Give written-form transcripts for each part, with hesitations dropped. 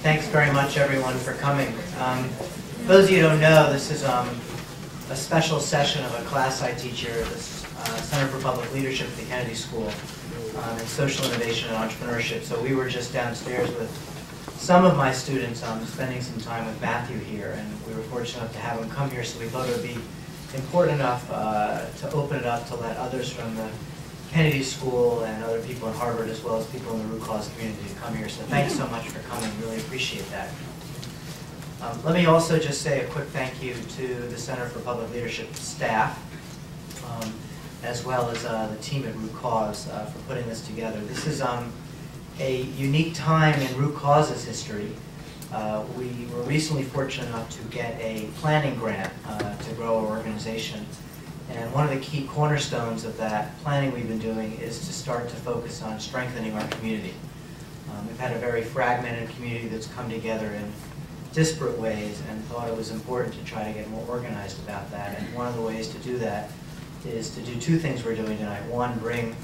Thanks very much, everyone, for coming. For those of you who don't know, this is a special session of a class I teach here at the Center for Public Leadership at the Kennedy School in Social Innovation and Entrepreneurship. So we were just downstairs with some of my students spending some time with Matthew here, and we were fortunate enough to have him come here, so we thought it would be important enough to open it up to let others from the Kennedy School and other people in Harvard, as well as people in the root cause community, to come here. So thanks so much for coming. Really appreciate that. Let me also just say a quick thank you to the Center for Public Leadership staff, as well as the team at Root Cause for putting this together. This is a unique time in Root Cause's history. We were recently fortunate enough to get a planning grant to grow our organization. And one of the key cornerstones of that planning we've been doing is to start to focus on strengthening our community. We've had a very fragmented community that's come together in disparate ways, and thought it was important to try to get more organized about that. And one of the ways to do that is to do two things we're doing tonight. One, bring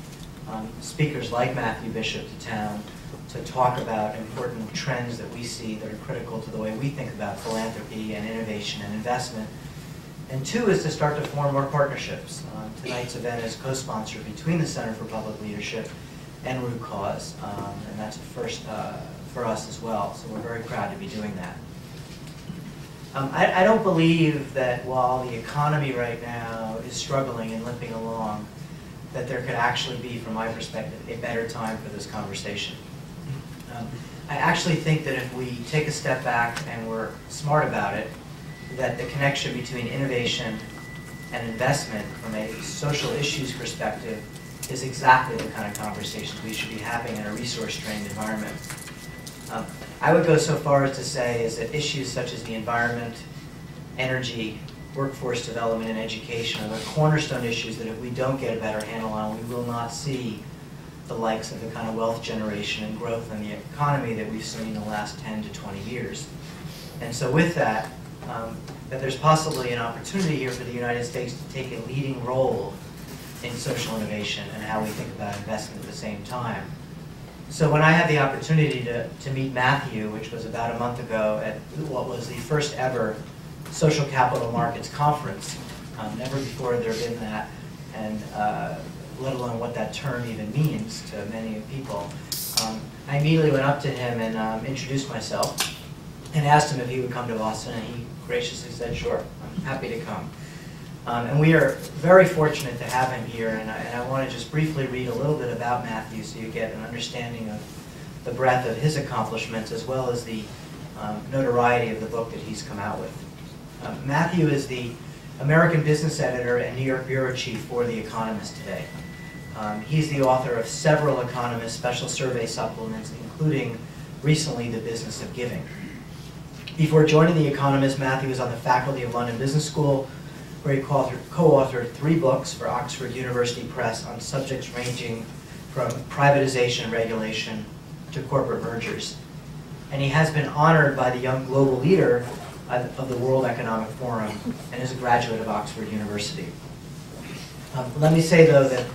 speakers like Matthew Bishop to town to talk about important trends that we see that are critical to the way we think about philanthropy and innovation and investment. And two is to start to form more partnerships. Tonight's event is co-sponsored between the Center for Public Leadership and Root Cause, and that's a first for us as well, so we're very proud to be doing that. I don't believe that while the economy right now is struggling and limping along, that there could actually be, from my perspective, a better time for this conversation. I actually think that if we take a step back and we're smart about it, that the connection between innovation and investment from a social issues perspective is exactly the kind of conversations we should be having in a resource-strained environment. I would go so far as to say is that issues such as the environment, energy, workforce development, and education are the cornerstone issues that if we don't get a better handle on, we will not see the likes of the kind of wealth generation and growth in the economy that we've seen in the last 10 to 20 years. And so with that, that there's possibly an opportunity here for the United States to take a leading role in social innovation and how we think about investment at the same time. So when I had the opportunity to meet Matthew, which was about a month ago at what was the first ever Social Capital Markets Conference, never before had there been that, and let alone what that term even means to many people, I immediately went up to him and introduced myself and asked him if he would come to Boston, and he graciously said, sure, I'm happy to come. And we are very fortunate to have him here, and I want to just briefly read a little bit about Matthew so you get an understanding of the breadth of his accomplishments as well as the notoriety of the book that he's come out with. Matthew is the American business editor and New York bureau chief for The Economist today. He's the author of several Economist special survey supplements, including recently The Business of Giving. Before joining The Economist, Matthew was on the faculty of London Business School, where he co-authored 3 books for Oxford University Press on subjects ranging from privatization and regulation to corporate mergers. And he has been honored by the Young Global Leader of the World Economic Forum and is a graduate of Oxford University. Let me say, though, that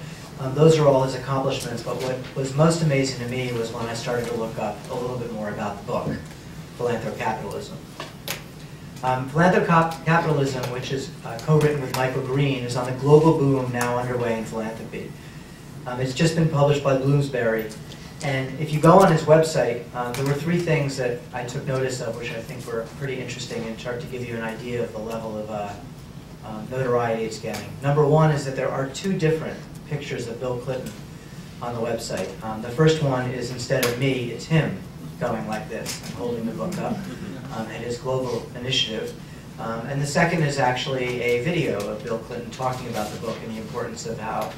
those are all his accomplishments, but what was most amazing to me was when I started to look up a little bit more about the book, Philanthrocapitalism. Philanthrocapitalism, which is co-written with Michael Green, is on the global boom now underway in philanthropy. It's just been published by Bloomsbury. And if you go on his website, there were 3 things that I took notice of, which I think were pretty interesting and start to give you an idea of the level of notoriety it's getting. Number 1 is that there are 2 different pictures of Bill Clinton on the website. The first one is, instead of me, it's him going like this and holding the book up at his global initiative. And the second is actually a video of Bill Clinton talking about the book and the importance of how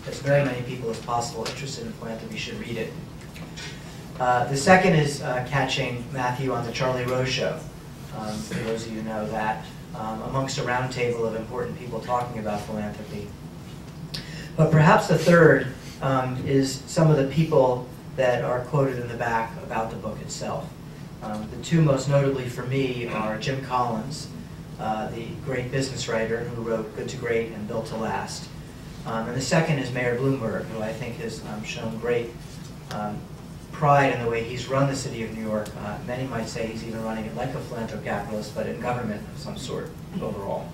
as very many people as possible interested in philanthropy should read it. The second is catching Matthew on the Charlie Rose Show, for those of you who know that, amongst a round table of important people talking about philanthropy. But perhaps the third is some of the people that are quoted in the back about the book itself. The 2 most notably for me are Jim Collins, the great business writer who wrote Good to Great and Built to Last. And the second is Mayor Bloomberg, who I think has shown great pride in the way he's run the city of New York. Many might say he's even running it like a philanthrocapitalist, but in government of some sort overall.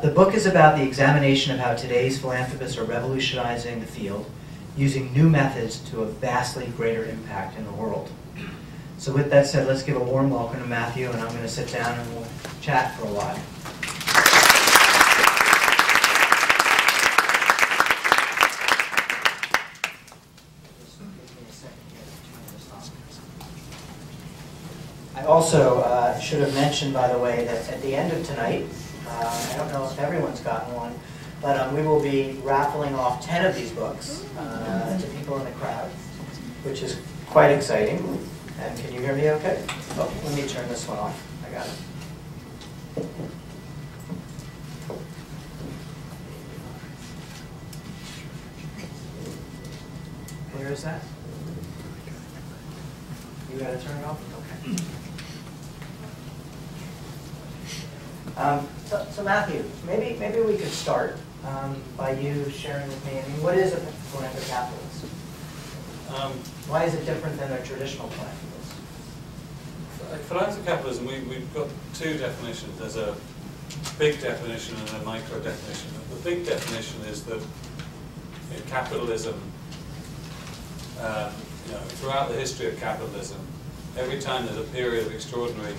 The book is about the examination of how today's philanthropists are revolutionizing the field, using new methods to a vastly greater impact in the world. So with that said, let's give a warm welcome to Matthew, and I'm going to sit down and we'll chat for a while. I also should have mentioned, by the way, that at the end of tonight, I don't know if everyone's gotten one, but we will be raffling off 10 of these books to people in the crowd, which is quite exciting. And can you hear me okay? Oh, let me turn this one off. I got it. Where is that? You got to turn it off? Okay. So Matthew, maybe we could start by you sharing with me. I mean, what is a philanthrocapitalist? Why is it different than a traditional philanthropist? Philanthrocapitalism, we've got two definitions. There's a big definition and a micro definition. The big definition is that in capitalism, throughout the history of capitalism, every time there's a period of extraordinary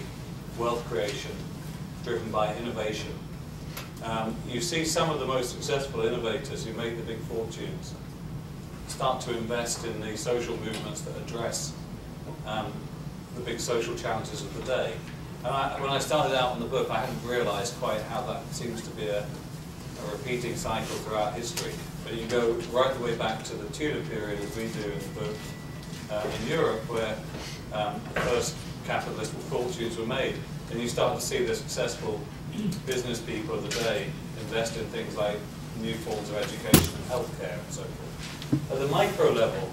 wealth creation driven by innovation, you see some of the most successful innovators who make the big fortunes start to invest in the social movements that address the big social challenges of the day. And when I started out in the book, I hadn't realized quite how that seems to be a repeating cycle throughout history. But you go right the way back to the Tudor period, as we do in the book, in Europe, where the first capitalist fortunes were made. And you start to see the successful business people of the day invest in things like new forms of education and healthcare and so forth. At the micro level,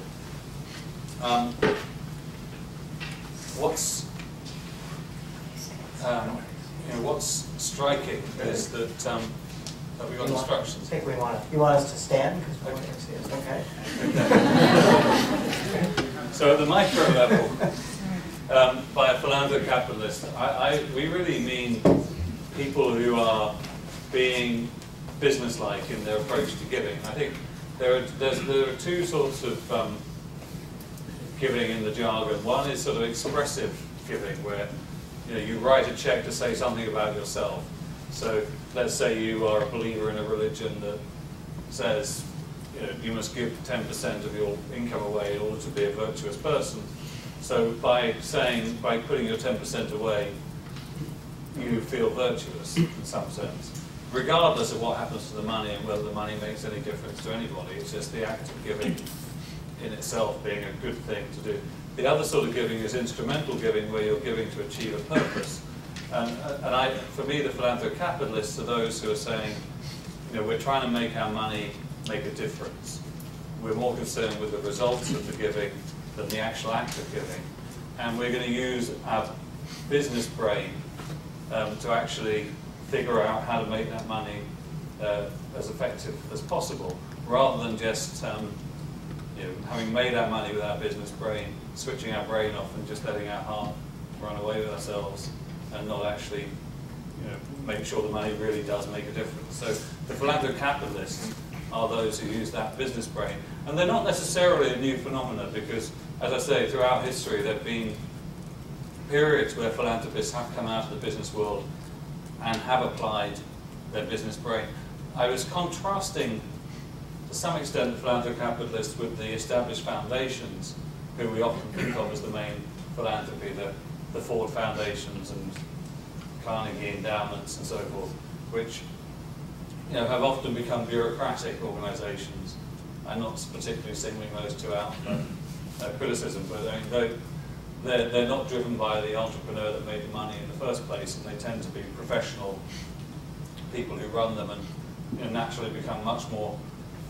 what's striking is that have we got instructions? I think we want you want us to stand because no one can see us. Okay. So at the micro level, by a philanthrocapitalist, we really mean people who are being businesslike in their approach to giving. I think there are two sorts of giving in the jargon. One is sort of expressive giving, where you write a check to say something about yourself. So let's say you are a believer in a religion that says you must give 10% of your income away in order to be a virtuous person. So by putting your 10% away, you feel virtuous in some sense, regardless of what happens to the money and whether the money makes any difference to anybody. It's just the act of giving in itself being a good thing to do. The other sort of giving is instrumental giving, where you're giving to achieve a purpose. For me, the philanthrocapitalists are those who are saying, we're trying to make our money make a difference. We're more concerned with the results of the giving than the actual act of giving. And we're going to use our business brain to actually figure out how to make that money as effective as possible, rather than just having made our money with our business brain, switching our brain off and just letting our heart run away with ourselves and not actually make sure the money really does make a difference. So the philanthrocapitalists are those who use that business brain. And they're not necessarily a new phenomenon because, as I say, throughout history there have been periods where philanthropists have come out of the business world and have applied their business brain. I was contrasting, to some extent, the philanthrocapitalists with the established foundations, who we often think of as the main philanthropy, the Ford Foundations and Carnegie endowments and so forth, which have often become bureaucratic organizations. I'm not particularly singling those two out for criticism, but they're not driven by the entrepreneur that made the money in the first place, and they tend to be professional people who run them and naturally become much more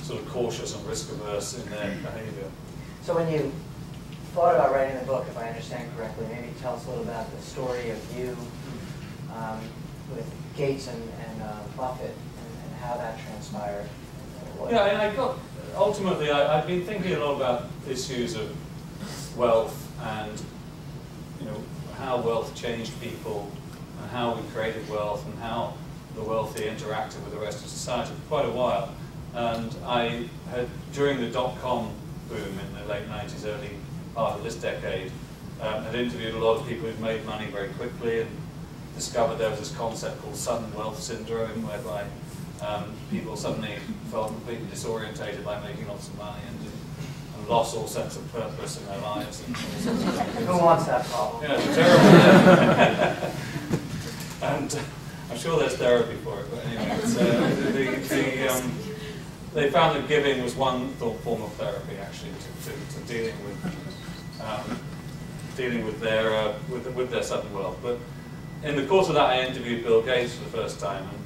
sort of cautious and risk averse in their behavior. So when you thought about writing the book, if I understand correctly, maybe tell us a little about the story of you with Gates and Buffett and how that transpired. Yeah, and ultimately I've been thinking a lot about issues of wealth and how wealth changed people and how we created wealth and how the wealthy interacted with the rest of society for quite a while. And I had, during the dot-com boom in the late 90s, early part of this decade, had interviewed a lot of people who'd made money very quickly and discovered there was this concept called sudden wealth syndrome, whereby people suddenly felt completely disorientated by making lots of money and lost all sense of purpose in their lives. And who wants that problem? Yeah, it's terrible. And I'm sure there's therapy for it, but anyway, it's, they found that giving was one form of therapy, actually, to dealing with their sudden wealth. But in the course of that, I interviewed Bill Gates for the first time, and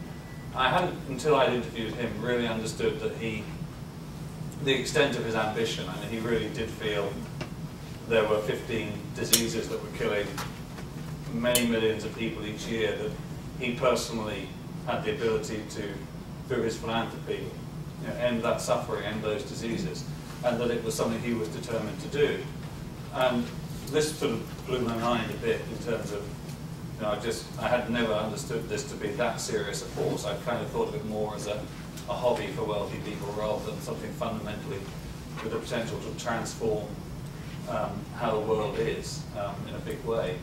I hadn't, until I'd interviewed him, really understood that the extent of his ambition. I mean, he really did feel there were 15 diseases that were killing many millions of people each year, that he personally had the ability to, through his philanthropy, end that suffering, end those diseases, and that it was something he was determined to do. And this sort of blew my mind a bit in terms of, I had never understood this to be that serious a force. I kind of thought of it more as a hobby for wealthy people rather than something fundamentally with the potential to transform how the world is in a big way.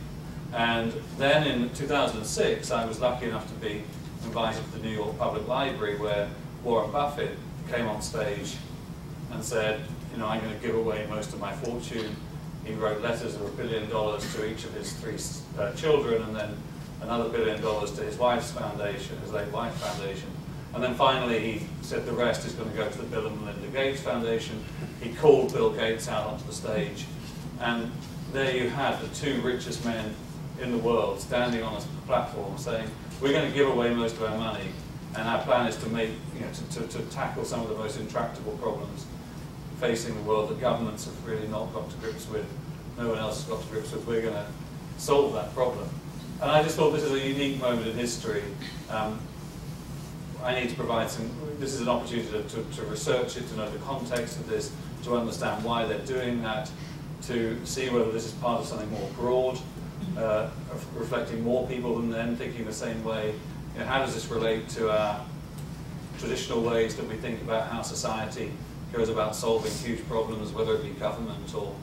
And then in 2006, I was lucky enough to be invited to the New York Public Library, where Warren Buffett came on stage and said, I'm going to give away most of my fortune. He wrote letters of $1 billion to each of his 3 children, and then another $1 billion to his wife's foundation, his late wife's foundation. And then finally he said the rest is going to go to the Bill and Melinda Gates Foundation. He called Bill Gates out onto the stage, and there you had the 2 richest men in the world standing on a platform saying, we're going to give away most of our money, and our plan is to make, to tackle some of the most intractable problems facing the world that governments have really not got to grips with, no one else has got to grips with. We're going to solve that problem. And I just thought this is a unique moment in history. I need to provide this is an opportunity to research it, to know the context of this, to understand why they're doing that, to see whether this is part of something more broad, reflecting more people than them, thinking the same way. How does this relate to our traditional ways that we think about how society goes about solving huge problems, whether it be government or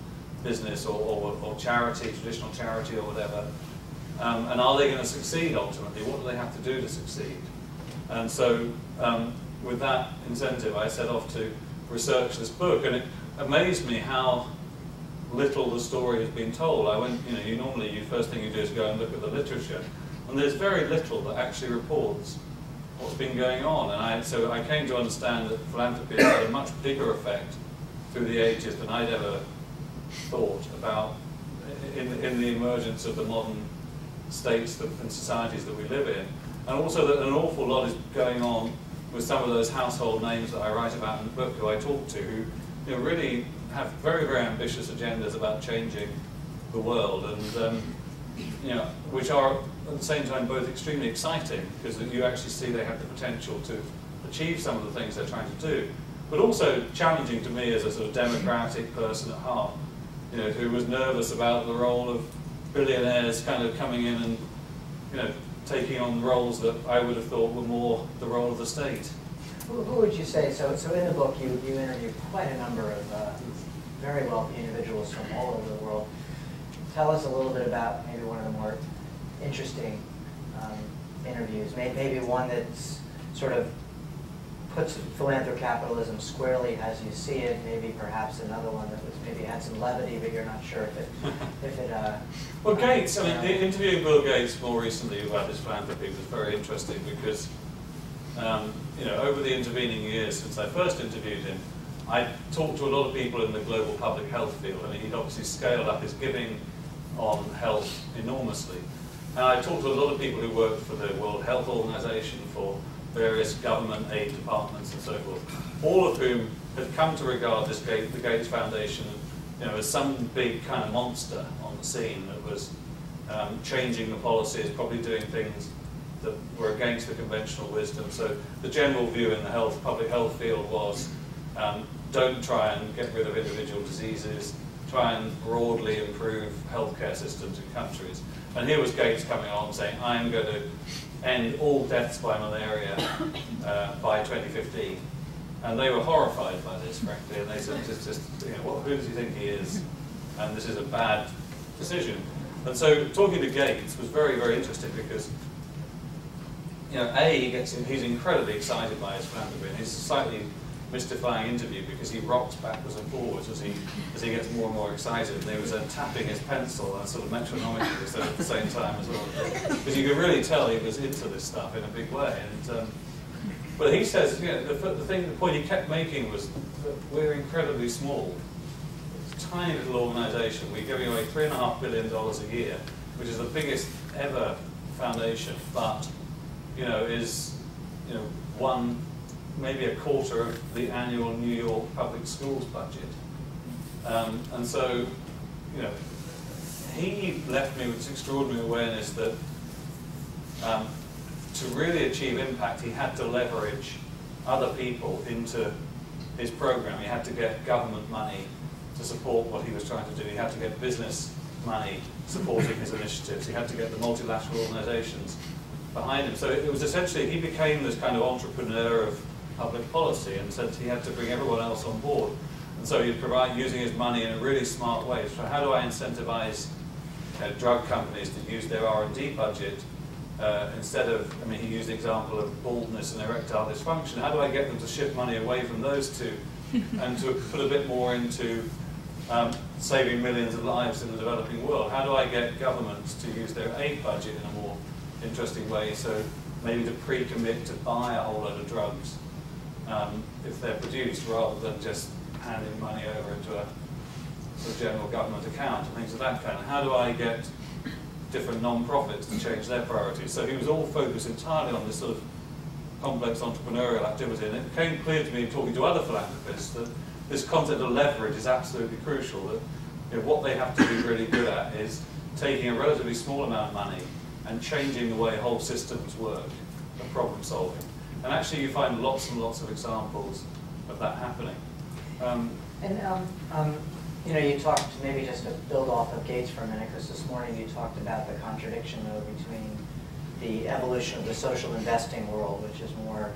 business or charity, traditional charity or whatever. And are they going to succeed ultimately? What do they have to do to succeed? And so with that incentive, I set off to research this book, and it amazed me how little the story has been told. I went, normally the first thing you do is go and look at the literature, and there's very little that actually reports what's been going on. And so I came to understand that philanthropy has had a much bigger effect through the ages than I'd ever thought about in the emergence of the modern states and societies that we live in. And also that an awful lot is going on with some of those household names that I write about in the book, who I talk to, who really have very, very ambitious agendas about changing the world, and which are at the same time both extremely exciting, because you actually see they have the potential to achieve some of the things they're trying to do, but also challenging to me as a sort of democratic person at heart, who was nervous about the role of billionaires kind of coming in and taking on roles that I would have thought were more the role of the state. Who would you say, so in the book you interviewed quite a number of very wealthy individuals from all over the world. Tell us a little bit about maybe one of the more interesting interviews, maybe one that's sort of puts philanthrocapitalism squarely as you see it, maybe perhaps another one that was maybe had some levity, but you're not sure if it well, Gates, interviewing Bill Gates more recently about his philanthropy was very interesting, because over the intervening years since I first interviewed him, I talked to a lot of people in the global public health field. He'd obviously scaled up his giving on health enormously. And I talked to a lot of people who worked for the World Health Organization, for various government aid departments and so forth, all of whom had come to regard the Gates Foundation as some big kind of monster on the scene that was changing the policies, probably doing things that were against the conventional wisdom. So the general view in the public health field was, don't try and get rid of individual diseases, try and broadly improve healthcare systems in countries. And here was Gates coming along saying, I'm going to end all deaths by malaria by 2015. And they were horrified by this, frankly, and they said, who does he think he is? And this is a bad decision. And so talking to Gates was very, very interesting because, he's incredibly excited by his philanthropy, and it's a slightly mystifying interview because he rocks backwards and forwards as he gets more and more excited. And he was tapping his pencil and sort of metronomically at the same time as well. Because you could really tell he was into this stuff in a big way. And but he says, the point he kept making was that we're incredibly small. It's a tiny little organisation. We're giving away $3.5 billion a year, which is the biggest ever foundation, but is maybe a quarter of the annual New York public schools budget. And so, he left me with this extraordinary awareness that to really achieve impact, he had to leverage other people into his program. He had to get government money to support what he was trying to do. He had to get business money supporting his initiatives. He had to get the multilateral organizations behind him. So it was essentially, he became this kind of entrepreneur of public policy, and said he had to bring everyone else on board. And so he'd provide, using his money in a really smart way. So how do I incentivize drug companies to use their R&D budget instead of, he used the example of baldness and erectile dysfunction. How do I get them to shift money away from those two and to put a bit more into saving millions of lives in the developing world? How do I get governments to use their aid budget in a more interesting way, so maybe to pre-commit to buy a whole load of drugs if they're produced, rather than just handing money over into a sort of general government account and things of that kind. How do I get different non-profits to change their priorities? So he was all focused entirely on this sort of complex entrepreneurial activity, and it became clear to me, talking to other philanthropists, that this concept of leverage is absolutely crucial. That what they have to be really good at is taking a relatively small amount of money and changing the way whole systems work and problem solving. And actually you find lots and lots of examples of that happening. You talked, maybe just to build off of Gates for a minute, because this morning you talked about the contradiction, though, between the evolution of the social investing world, which is more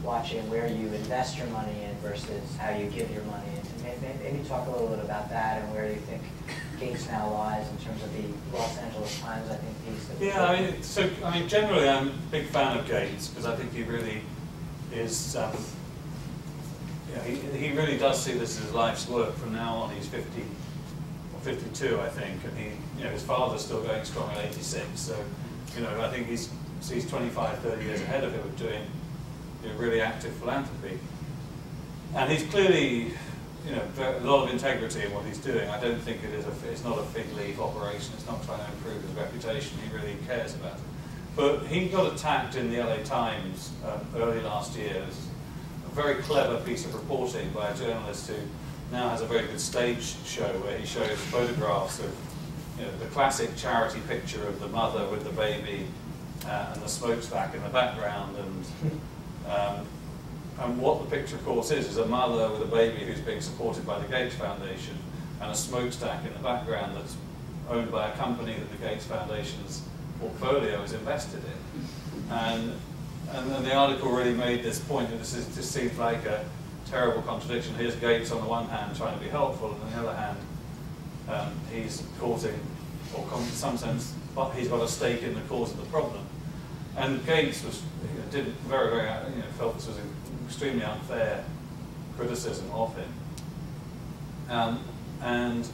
watching where you invest your money in versus how you give your money. And maybe talk a little bit about that and where you think Gates now lies in terms of the Los Angeles Times, I think, piece. Yeah, generally I'm a big fan of Gates because I think he really is, he really does see this as his life's work. From now on, he's 50 or 52, I think, and his father's still going strong at 86. So, I think he's 25, 30 years ahead of him of doing really active philanthropy, and he's clearly. A lot of integrity in what he's doing. I don't think it's not a fig leaf operation. It's not trying to improve his reputation. He really cares about it. But he got attacked in the LA Times early last year. It was a very clever piece of reporting by a journalist who now has a very good stage show where he shows photographs of the classic charity picture of the mother with the baby and the smokestack in the background, and what the picture, of course, is a mother with a baby who's being supported by the Gates Foundation, and a smokestack in the background that's owned by a company that the Gates Foundation's portfolio is invested in. And the article really made this point that this seems like a terrible contradiction. Here's Gates on the one hand trying to be helpful, and on the other hand, he's causing, or in some sense, but he's got a stake in the cause of the problem. And Gates did very, very, felt this was an extremely unfair criticism of him, and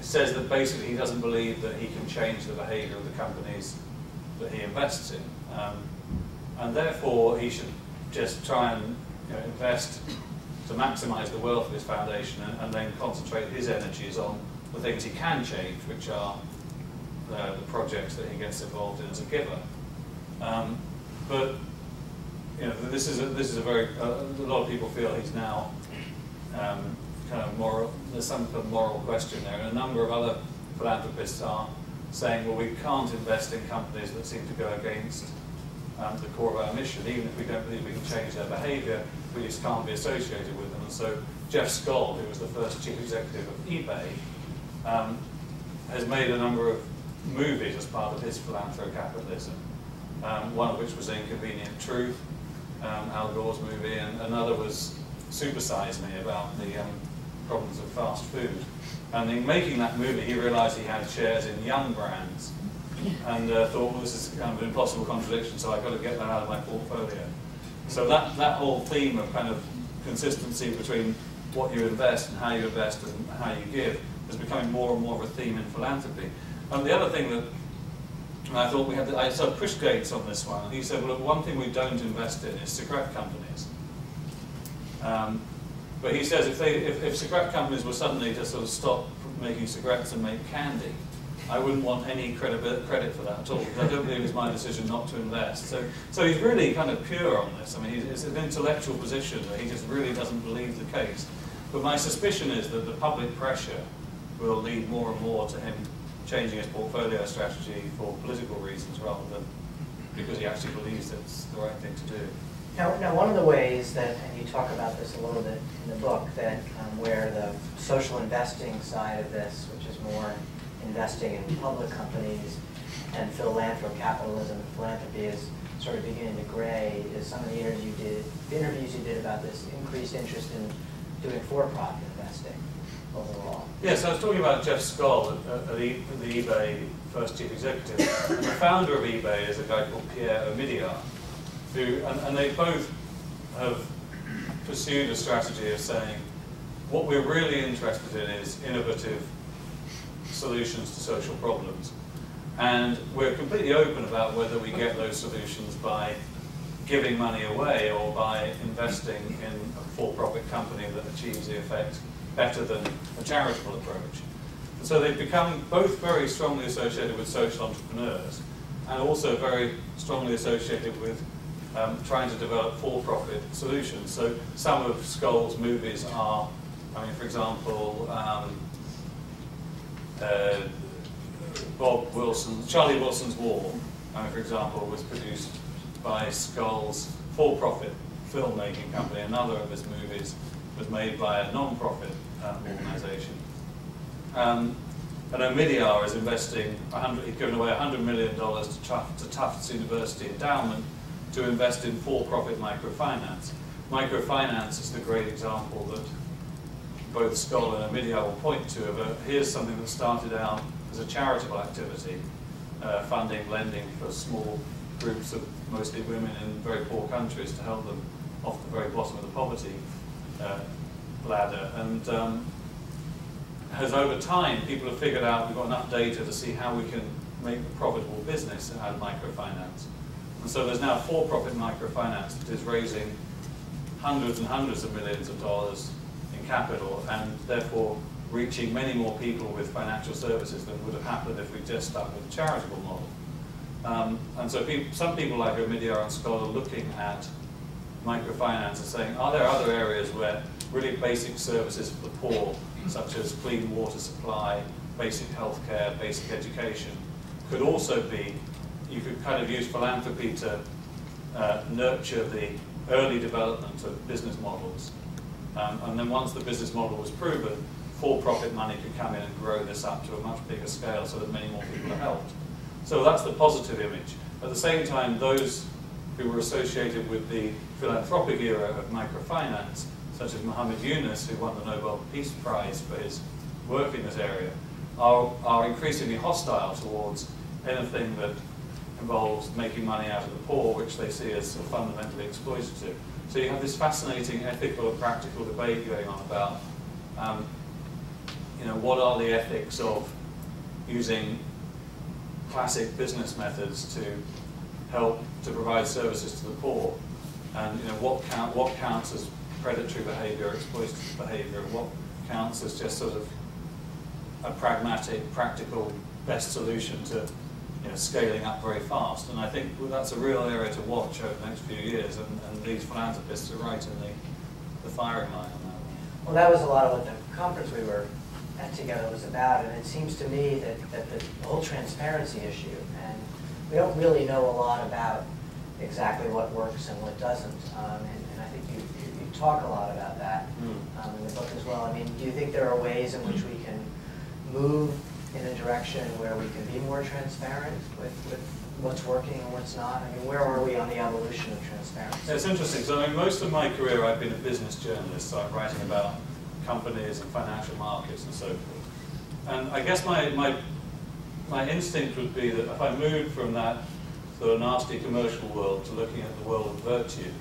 says that basically he doesn't believe that he can change the behaviour of the companies that he invests in, and therefore he should just try and invest to maximise the wealth of his foundation, and then concentrate his energies on the things he can change, which are the projects that he gets involved in as a giver. But this is a very a lot of people feel he's now kind of moral. There's some kind of moral question there, and a number of other philanthropists are saying, well, we can't invest in companies that seem to go against the core of our mission, even if we don't believe we can change their behaviour. We just can't be associated with them. And So Jeff Skoll, who was the first chief executive of eBay, has made a number of movies as part of his Philanthrocapitalism, one of which was Inconvenient Truth, Al Gore's movie, and another was Super Size Me, about the problems of fast food. And in making that movie, he realized he had shares in Young Brands, and thought, well, this is kind of an impossible contradiction, so I've got to get that out of my portfolio. So that whole theme of kind of consistency between what you invest and how you invest and how you give is becoming more and more of a theme in philanthropy. And the other thing that I thought we had, I saw Chris Gates on this one, and he said, well, look, one thing we don't invest in is cigarette companies. But he says if cigarette companies were suddenly to sort of stop making cigarettes and make candy, I wouldn't want any credit for that at all, because I don't believe it's my decision not to invest. So he's really kind of pure on this. I mean, it's an intellectual position that he just really doesn't believe the case. But my suspicion is that the public pressure will lead more and more to him changing his portfolio strategy for political reasons rather than because he actually believes it's the right thing to do. Now, one of the ways that, and you talk about this a little bit in the book, that where the social investing side of this, which is more investing in public companies, and philanthrocapitalism and philanthropy is sort of beginning to gray, is some of the interviews you did about this increased interest in doing for-profit investing overall. Yes, I was talking about Jeff Skoll, the eBay first chief executive. And the founder of eBay is a guy called Pierre Omidyar, who, and they both have pursued a strategy of saying, what we're really interested in is innovative solutions to social problems. And we're completely open about whether we get those solutions by giving money away or by investing in a for-profit company that achieves the effect better than a charitable approach. And so they've become both very strongly associated with social entrepreneurs and also very strongly associated with trying to develop for-profit solutions. So some of Skoll's movies are, I mean, for example, Charlie Wilson's War, for example, was produced by Skoll's for-profit filmmaking company. Another of his movies was made by a non-profit organization. And Omidyar is investing, he's given away $100 million to Tufts University Endowment to invest in for-profit microfinance. Microfinance is the great example that both Skoll and Omidyar will point to of here's something that started out as a charitable activity, funding, lending for small groups of mostly women in very poor countries to help them off the very bottom of the poverty ladder. And has over time, people have figured out we've got enough data to see how we can make a profitable business out of microfinance. And so there's now for-profit microfinance that is raising hundreds and hundreds of millions of dollars in capital and therefore reaching many more people with financial services than would have happened if we just stuck with the charitable model. And so some people like Omidyar and Skoll are looking at microfinance and saying, are there other areas where really basic services for the poor, such as clean water supply, basic healthcare, basic education, could also be, you could kind of use philanthropy to nurture the early development of business models. And then once the business model was proven, for-profit money could come in and grow this up to a much bigger scale so that many more people are helped. So that's the positive image. At the same time, those who were associated with the philanthropic era of microfinance, such as Muhammad Yunus, who won the Nobel Peace Prize for his work in this area, are increasingly hostile towards anything that involves making money out of the poor, which they see as sort of fundamentally exploitative. So you have this fascinating ethical and practical debate going on about what are the ethics of using classic business methods to help to provide services to the poor, and what counts as predatory behaviour, exploitative behaviour, and what counts as just sort of a pragmatic, practical, best solution to scaling up very fast. And I think that's a real area to watch over the next few years, and these philanthropists are right in the firing line on that. Well, that was a lot of what the conference we were at together was about, and it seems to me that the whole transparency issue, and we don't really know a lot about exactly what works and what doesn't, and I think you talk a lot about that in the book as well. I mean, do you think there are ways in which we can move in a direction where we can be more transparent with what's working and what's not? I mean, where are we on the evolution of transparency? Yeah, it's interesting. So I mean, most of my career I've been a business journalist, so I'm writing about companies and financial markets and so forth. And I guess my instinct would be that if I moved from that sort of nasty commercial world to looking at the world of virtue,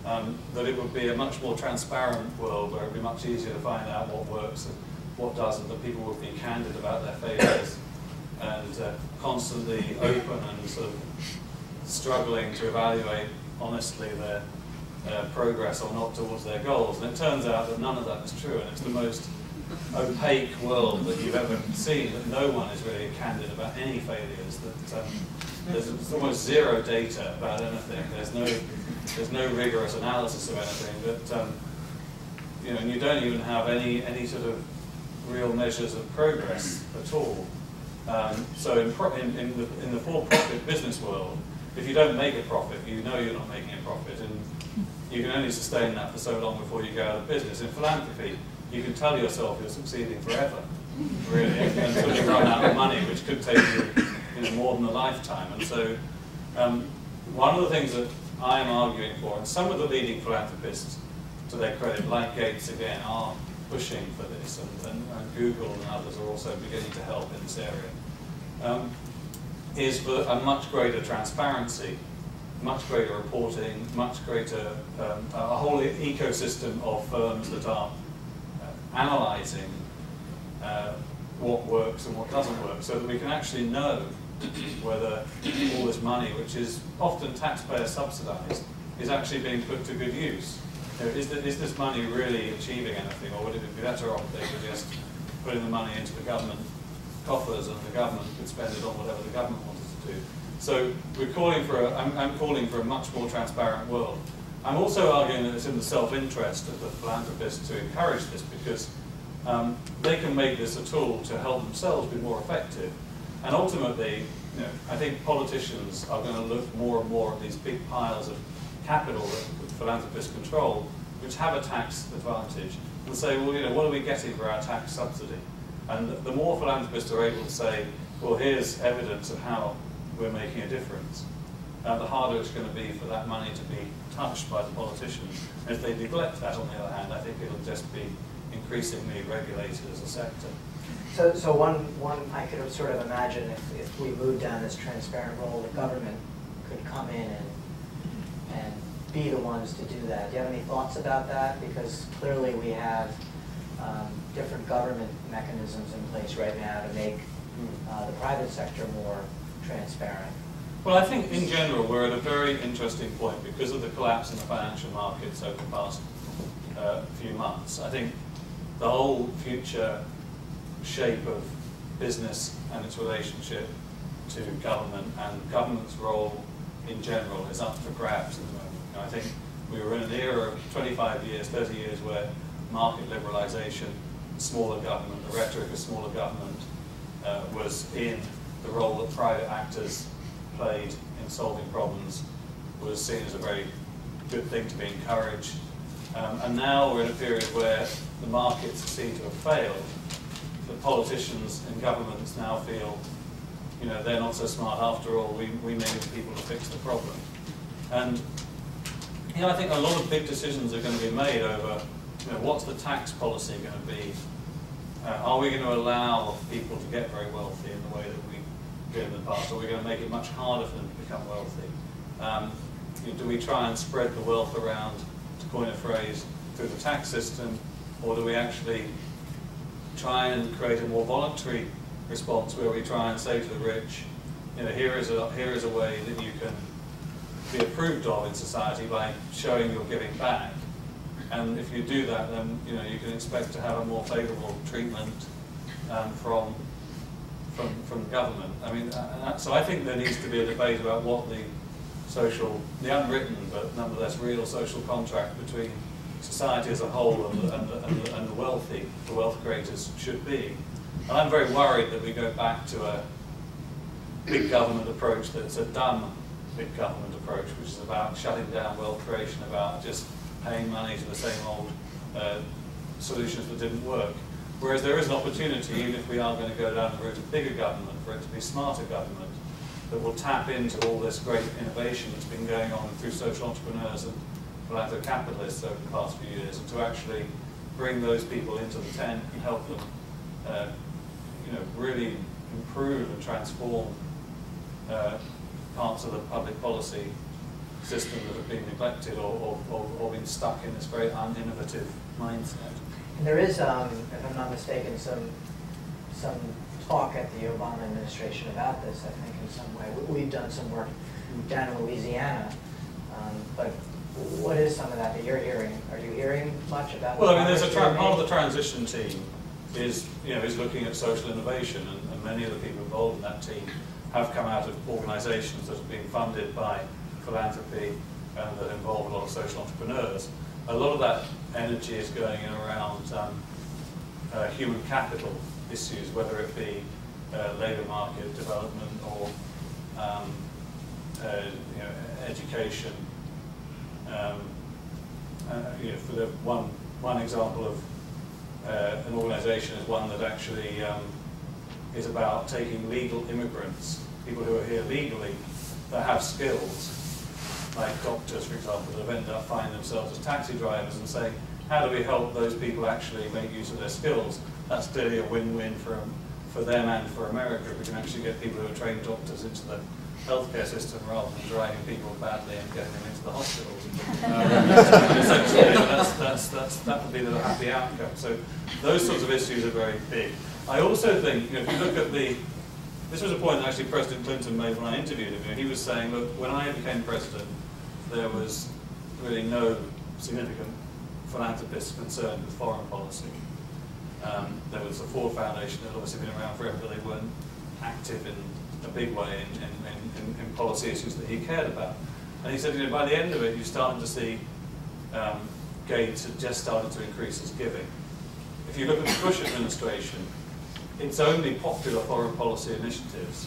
that it would be a much more transparent world where it would be much easier to find out what works and what doesn't, that people would be candid about their failures and constantly open and sort of struggling to evaluate honestly their progress or not towards their goals. And it turns out that none of that is true, and it's the most opaque world that you've ever seen, that no one is really candid about any failures, that there's almost zero data about anything, there's no rigorous analysis of anything, that you know, and you don't even have any sort of real measures of progress at all. So in the for-profit business world, if you don't make a profit, you know you're not making a profit, and you can only sustain that for so long before you go out of business. In philanthropy, you can tell yourself you're succeeding forever, really, until you run out of money, which could take you more than a lifetime. And so one of the things that I am arguing for, and some of the leading philanthropists, to their credit, like Gates again, are pushing for this, and Google and others are also beginning to help in this area, is for a much greater transparency, much greater reporting, much greater, a whole ecosystem of firms that are analysing what works and what doesn't work, so that we can actually know whether all this money, which is often taxpayer subsidised, is actually being put to good use. You know, is this money really achieving anything, or would it be better off if they were just putting the money into the government coffers and the government could spend it on whatever the government wanted to do? So we're calling for I'm calling for a much more transparent world. I'm also arguing that it's in the self-interest of the philanthropists to encourage this, because they can make this a tool to help themselves be more effective. And ultimately, you know, I think politicians are going to look more and more at these big piles of capital that philanthropists control, which have a tax advantage, and say, well, you know, what are we getting for our tax subsidy? And the more philanthropists are able to say, well, here's evidence of how we're making a difference, the harder it's going to be for that money to be touched by the politicians. And if they neglect that, on the other hand, I think it'll just be increasingly regulated as a sector. So one I could sort of imagine if we moved down this transparent role, the government could come in and be the ones to do that. Do you have any thoughts about that? Because clearly we have different government mechanisms in place right now to make the private sector more transparent. Well, I think in general we're at a very interesting point because of the collapse in the financial markets over the past few months. I think the whole future shape of business and its relationship to government and government's role in general is up for grabs at the moment. You know, I think we were in an era of 25 years, 30 years where market liberalization, smaller government, the rhetoric of smaller government was in, the role that private actors played in solving problems was seen as a very good thing to be encouraged. And now we're in a period where the markets seem to have failed. The politicians and governments now feel, you know, they're not so smart after all, we may need people to fix the problem. And, you know, I think a lot of big decisions are going to be made over, you know, what's the tax policy going to be? Are we going to allow people to get very wealthy in the way that we did in the past? Or are we going to make it much harder for them to become wealthy? You know, do we try and spread the wealth around, to coin a phrase, through the tax system? Or do we actually try and create a more voluntary response where we try and say to the rich, you know, here is a way that you can be approved of in society by showing you're giving back. And if you do that, then you know you can expect to have a more favourable treatment from government. I mean, so I think there needs to be a debate about what the unwritten but nonetheless real social contract between society as a whole and the wealthy, the wealth creators, should be. And I'm very worried that we go back to a big government approach that's a dumb big government approach, which is about shutting down wealth creation, about just paying money to the same old solutions that didn't work. Whereas there is an opportunity, even if we are going to go down the route of bigger government, for it to be smarter government that will tap into all this great innovation that's been going on through social entrepreneurs and philanthrocapitalists over the past few years, and to actually bring those people into the tent and help them really improve and transform parts of the public policy system that have been neglected or been stuck in this very uninnovative mindset. And there is, if I'm not mistaken, some talk at the Obama administration about this, I think, in some way. We've done some work down in Louisiana, but what is some of that you're hearing? Are you hearing much about? Well, I mean, there's part of the transition team is looking at social innovation, and many of the people involved in that team have come out of organisations that have been funded by philanthropy and that involve a lot of social entrepreneurs. A lot of that energy is going in around human capital issues, whether it be labour market development or education. For the one example of an organisation is one that actually is about taking legal immigrants, people who are here legally, that have skills, like doctors, for example, that have ended up finding themselves as taxi drivers, and saying, how do we help those people actually make use of their skills? That's clearly a win-win for them and for America, if we can actually get people who are trained doctors into the healthcare system rather than driving people badly and getting them into the hospitals. Essentially, that would be the happy outcome. So those sorts of issues are very big. I also think, if you look at this was a point that actually President Clinton made when I interviewed him. He was saying, look, when I became president, there was really no significant philanthropists concerned with foreign policy. There was the Ford Foundation that had obviously been around forever, but they weren't active in a big way in policy issues that he cared about. And he said, by the end of it, you're starting to see Gates had just started to increase his giving. If you look at the Bush administration, it's only popular foreign policy initiatives,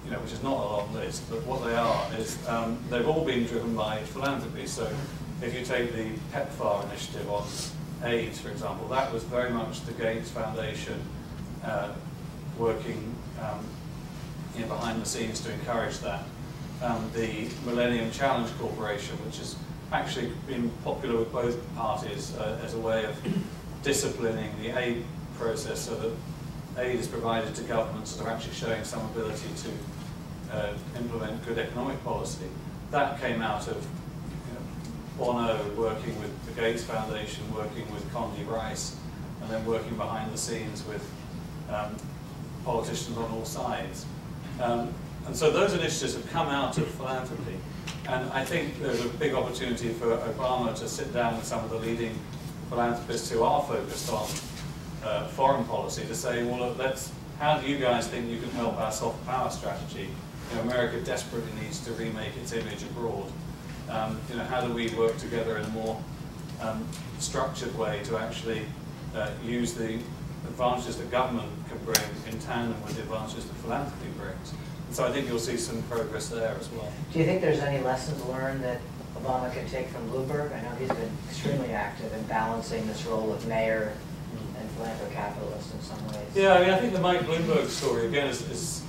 which is not a long list, but what they are is they've all been driven by philanthropy. So if you take the PEPFAR initiative on AIDS, for example, that was very much the Gates Foundation working behind the scenes to encourage that. The Millennium Challenge Corporation, which has actually been popular with both parties as a way of disciplining the aid process so that aid is provided to governments that are actually showing some ability to implement good economic policy. That came out of Bono working with the Gates Foundation, working with Condi Rice, and then working behind the scenes with politicians on all sides. And so those initiatives have come out of philanthropy. And I think there's a big opportunity for Obama to sit down with some of the leading philanthropists who are focused on foreign policy to say, well, look, how do you guys think you can help our soft power strategy? America desperately needs to remake its image abroad. How do we work together in a more structured way to actually use the advantages that government can bring in tandem with the advantages that philanthropy brings? And so I think you'll see some progress there as well. Do you think there's any lessons learned that Obama can take from Bloomberg? I know he's been extremely active in balancing this role of mayor and philanthrocapitalist in some ways. Yeah, I mean, I think the Mike Bloomberg story, again, is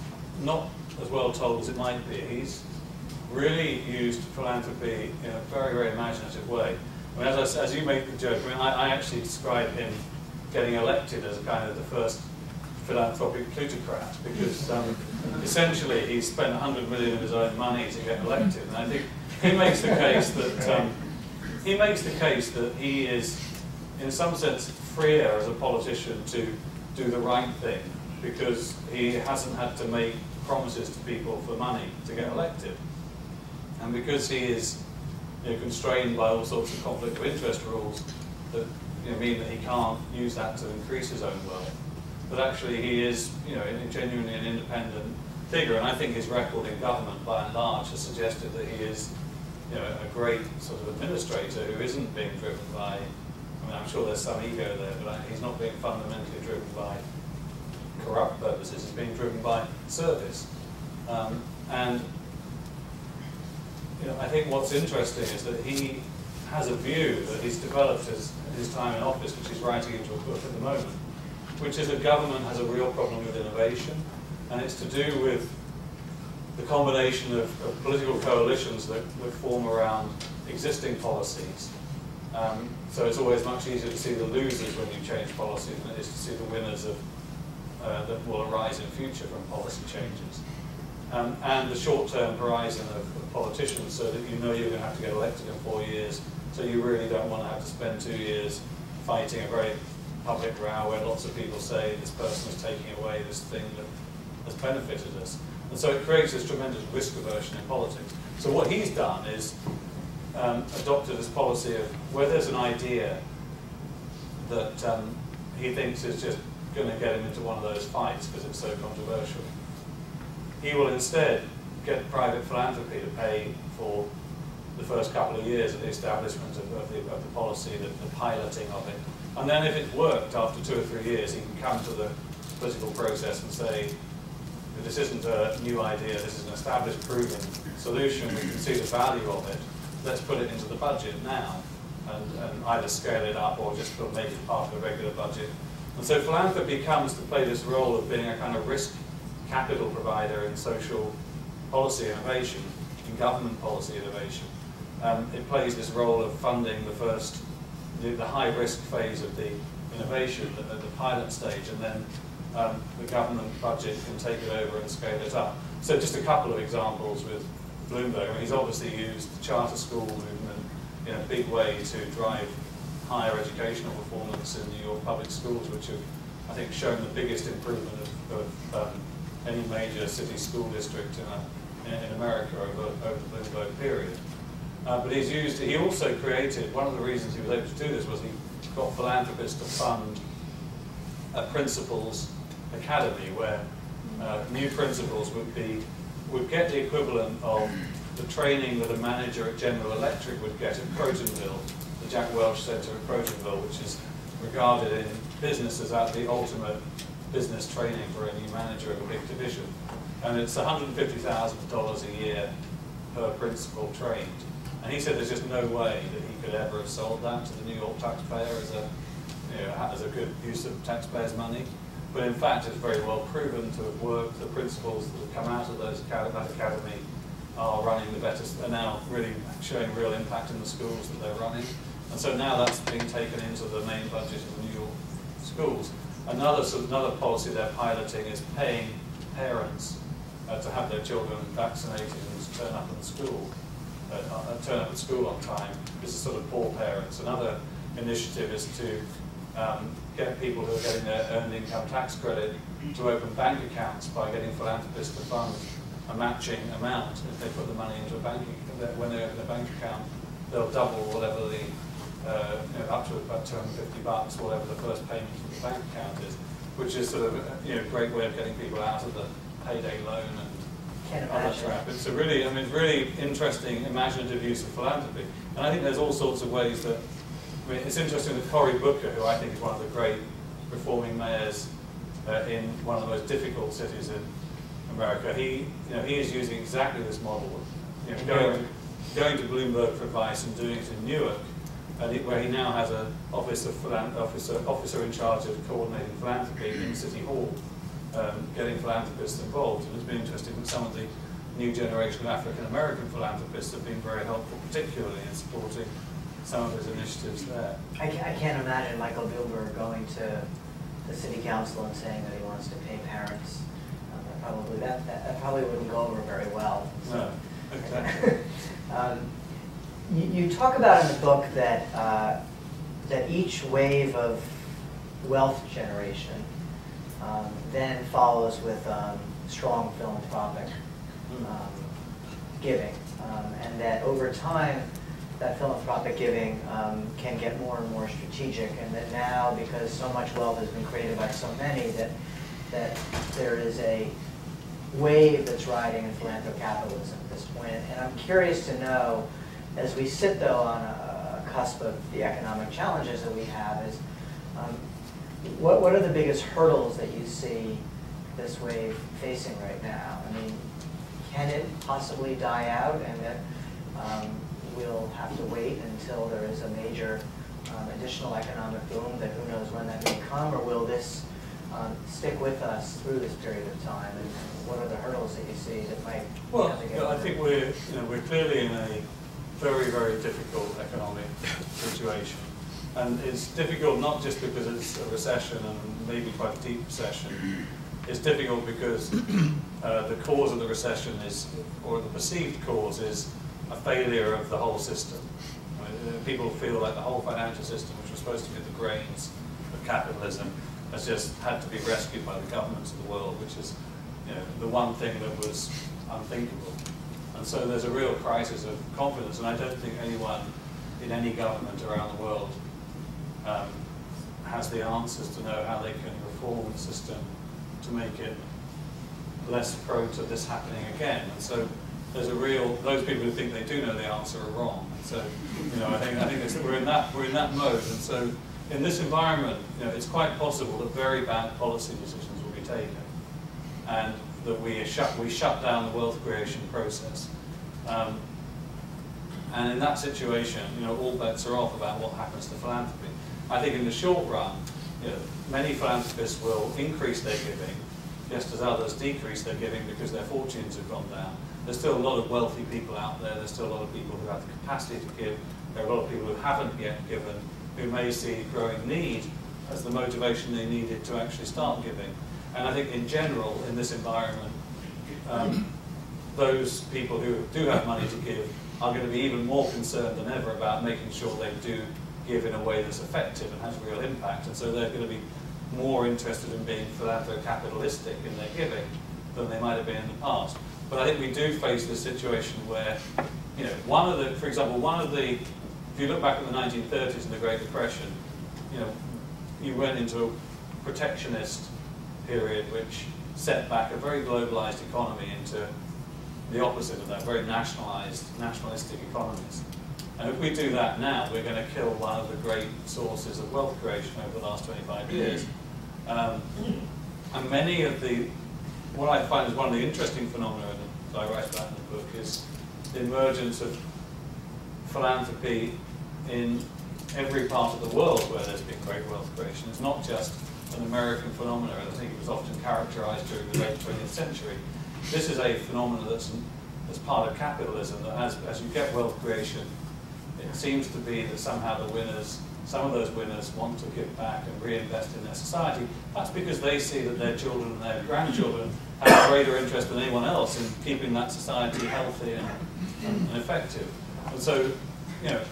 not as well told as it might be. He's really used philanthropy in a very, very imaginative way. I mean, as you make the joke, I mean, I actually describe him getting elected as kind of the first philanthropic plutocrat, because essentially he spent $100 million of his own money to get elected. And I think he makes the case that he is, in some sense, freer as a politician to do the right thing, because he hasn't had to make promises to people for money to get elected. And because he is constrained by all sorts of conflict of interest rules that mean that he can't use that to increase his own wealth, but actually he is genuinely an independent figure. And I think his record in government, by and large, has suggested that he is a great sort of administrator who isn't being driven by, I mean, I'm sure there's some ego there, but he's not being fundamentally driven by corrupt purposes. He's being driven by service. And I think what's interesting is that he has a view that he's developed his time in office, which he's writing into a book at the moment, which is that government has a real problem with innovation, and it's to do with the combination of political coalitions that form around existing policies. So it's always much easier to see the losers when you change policy than it is to see the winners that will arise in future from policy changes. And the short-term horizon of politicians, so that you know you're going to have to get elected in 4 years, so you really don't want to have to spend 2 years fighting a very public row where lots of people say this person is taking away this thing that has benefited us. And so it creates this tremendous risk aversion in politics. So what he's done is adopted this policy of where there's an idea that he thinks is just going to get him into one of those fights because it's so controversial, he will instead get private philanthropy to pay for the first couple of years of the establishment of the policy, the piloting of it. And then if it's worked after 2 or 3 years, he can come to the political process and say, this isn't a new idea, this is an established, proven solution, we can see the value of it, let's put it into the budget now, and either scale it up or just make it part of the regular budget. And so philanthropy comes to play this role of being a kind of risk capital provider in social policy innovation, in government policy innovation. It plays this role of funding the high-risk phase of the innovation at the pilot stage, and then the government budget can take it over and scale it up. So just a couple of examples with Bloomberg. I mean, he's obviously used the charter school movement in a big way to drive higher educational performance in New York public schools, which have, I think, shown the biggest improvement of any major city school district in America over the Bloomberg period. But he also created, one of the reasons he was able to do this was he got philanthropists to fund a principals academy where new principals would get the equivalent of the training that a manager at General Electric would get at Crotonville, the Jack Welch Center at Crotonville, which is regarded in business as the ultimate business training for a new manager of a big division. And it's $150,000 a year per principal trained. And he said there's just no way that he could ever have sold that to the New York taxpayer as a good use of taxpayers' money. But in fact, it's very well proven to have worked. The principals that have come out of that academy are running the better, are now really showing real impact in the schools that they're running. And so now that's being taken into the main budget of the New York schools. Another policy they're piloting is paying parents to have their children vaccinated and turn up at school on time. This is sort of poor parents. Another initiative is to get people who are getting their earned income tax credit to open bank accounts by getting philanthropists to fund a matching amount. If they put the money into a bank, when they open a bank account, they'll double whatever the up to about $250, whatever the first payment from the bank account is, which is sort of a great way of getting people out of the payday loan and other trap. It's a really, really interesting, imaginative use of philanthropy. And I think there's all sorts of ways that, it's interesting that Cory Booker, who I think is one of the great reforming mayors in one of the most difficult cities in America, he is using exactly this model, going to Bloomberg for advice and doing it in Newark, where he now has an officer in charge of coordinating philanthropy in City Hall, getting philanthropists involved. And it's been interesting that some of the new generation of African-American philanthropists have been very helpful, particularly in supporting some of his initiatives there. I can't imagine Michael Bloomberg going to the city council and saying that he wants to pay parents. That probably wouldn't go over very well. So. No, exactly. You talk about in the book that that each wave of wealth generation then follows with strong philanthropic giving, and that over time that philanthropic giving can get more and more strategic, and that now, because so much wealth has been created by so many, that there is a wave that's riding in philanthrocapitalism at this point. And I'm curious to know, as we sit though on a cusp of the economic challenges that we have, is what are the biggest hurdles that you see this wave facing right now? I mean, can it possibly die out, and that we'll have to wait until there is a major additional economic boom that who knows when that may come, or will this stick with us through this period of time? And what are the hurdles that you see that might have to get I think we're clearly in a very, very difficult economic situation. And it's difficult not just because it's a recession and maybe quite a deep recession. It's difficult because the cause of the recession is, or the perceived cause is, a failure of the whole system. I mean, people feel like the whole financial system, which was supposed to be the brains of capitalism, has just had to be rescued by the governments of the world, which is the one thing that was unthinkable. And so there's a real crisis of confidence, and I don't think anyone in any government around the world has the answers to know how they can reform the system to make it less prone to this happening again. And so there's a real, those people who think they do know the answer are wrong. And so I think we're in that mode. And so in this environment, it's quite possible that very bad policy decisions will be taken, and that we shut down the wealth creation process. And in that situation, all bets are off about what happens to philanthropy. I think in the short run, many philanthropists will increase their giving, just as others decrease their giving because their fortunes have gone down. There's still a lot of wealthy people out there. There's still a lot of people who have the capacity to give. There are a lot of people who haven't yet given, who may see growing need as the motivation they needed to actually start giving. And I think in general, in this environment, those people who do have money to give are going to be even more concerned than ever about making sure they do give in a way that's effective and has real impact. And so they're going to be more interested in being philanthrocapitalistic in their giving than they might have been in the past. But I think we do face this situation where, for example, if you look back at the 1930s and the Great Depression, you went into a protectionist period which set back a very globalized economy into the opposite of that, very nationalistic economies. And if we do that now, we're going to kill one of the great sources of wealth creation over the last 25 years. And many of what I find is one of the interesting phenomena that I write about in the book is the emergence of philanthropy in every part of the world where there's been great wealth creation. It's not just an American phenomenon. I think it was often characterized during the late 20th century. This is a phenomenon that's part of capitalism, that as you get wealth creation, it seems to be that somehow some of those winners want to give back and reinvest in their society. That's because they see that their children and their grandchildren have a greater interest than anyone else in keeping that society healthy and effective. And so,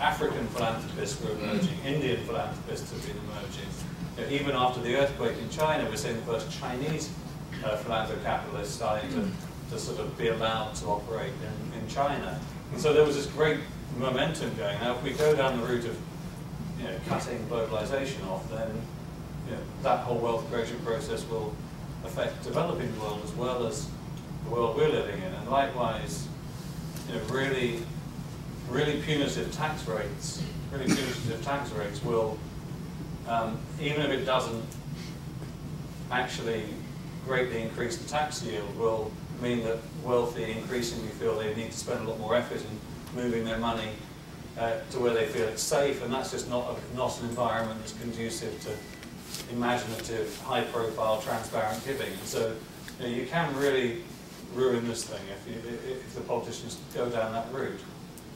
African philanthropists were emerging, Indian philanthropists have been emerging. Even after the earthquake in China, we're seeing the first Chinese philanthrocapitalists starting to sort of be allowed to operate in China. And so there was this great momentum going. Now, if we go down the route of cutting globalization off, then that whole wealth creation process will affect developing the world as well as the world we're living in. And likewise, really punitive tax rates will, even if it doesn't actually greatly increase the tax yield, will mean that wealthy increasingly feel they need to spend a lot more effort in moving their money to where they feel it's safe, and that's just not an environment that's conducive to imaginative, high-profile, transparent giving. And so you can really ruin this thing if the politicians go down that route.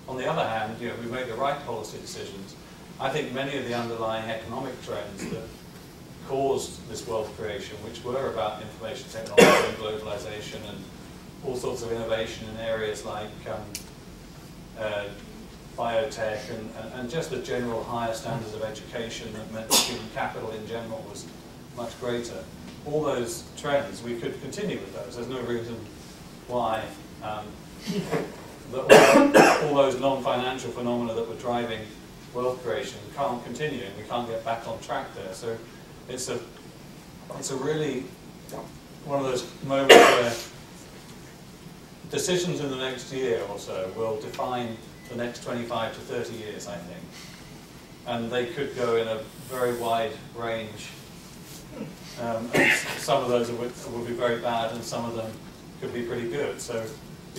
On the other hand, we make the right policy decisions. I think many of the underlying economic trends that caused this wealth creation, which were about information technology and globalization and all sorts of innovation in areas like biotech and just the general higher standards of education that meant that human capital in general was much greater. All those trends, we could continue with those. There's no reason why all those non-financial phenomena that were driving wealth creation can't continue, and we can't get back on track there. So it's a really one of those moments where decisions in the next year or so will define the next 25 to 30 years, I think. And they could go in a very wide range. And some of those will be very bad, and some of them could be pretty good. So,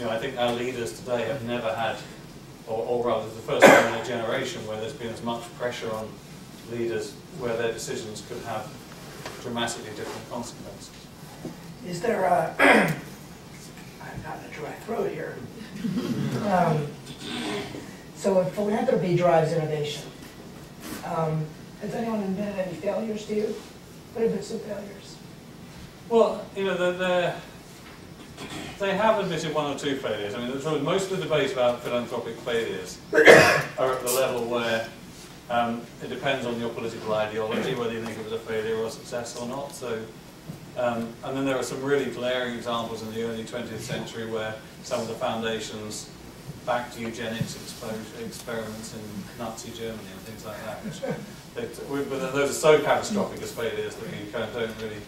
I think our leaders today have never had, or rather the first time in a generation where there's been as much pressure on leaders where their decisions could have dramatically different consequences. Is there a, I've gotten a dry throat here. So if philanthropy drives innovation, has anyone admitted any failures to you? What have been some failures? Well, you know, they have admitted one or two failures. I mean, most of the debate about philanthropic failures are at the level where it depends on your political ideology, whether you think it was a failure or a success or not. So, and then there are some really glaring examples in the early 20th century where some of the foundations backed eugenics experiments in Nazi Germany and things like that. But those are so catastrophic as failures that you kind of don't really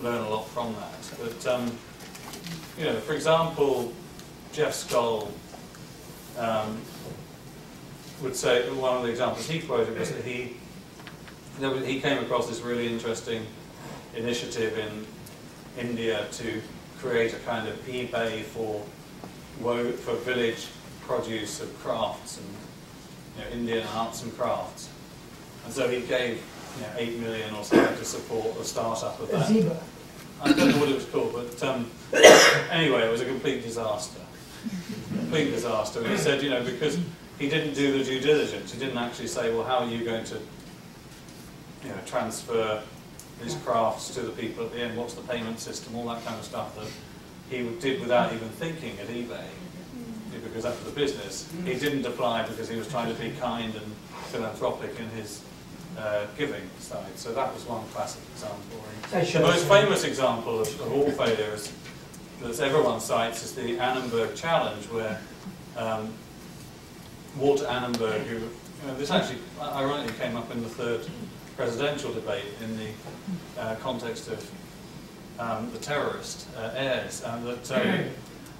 learn a lot from that. But you know, for example, Jeff Skoll would say, one of the examples he quoted was that he came across this really interesting initiative in India to create a kind of eBay for village produce of crafts and, you know, Indian arts and crafts. And so he gave, you know, 8 million or something to support the startup of that. Ziba. I don't know what it was called, but anyway, it was a complete disaster. Complete disaster. And he said, you know, because he didn't do the due diligence, he didn't actually say, well, how are you going to, you know, transfer these crafts to the people at the end? What's the payment system? All that kind of stuff that he did without even thinking at eBay, because that was the business. He didn't apply because he was trying to be kind and philanthropic in his giving side. So that was one classic example. The most famous example of all failures that everyone cites is the Annenberg Challenge, where Walter Annenberg, who, you know, this actually ironically came up in the third presidential debate in the context of the terrorist Ayers, and that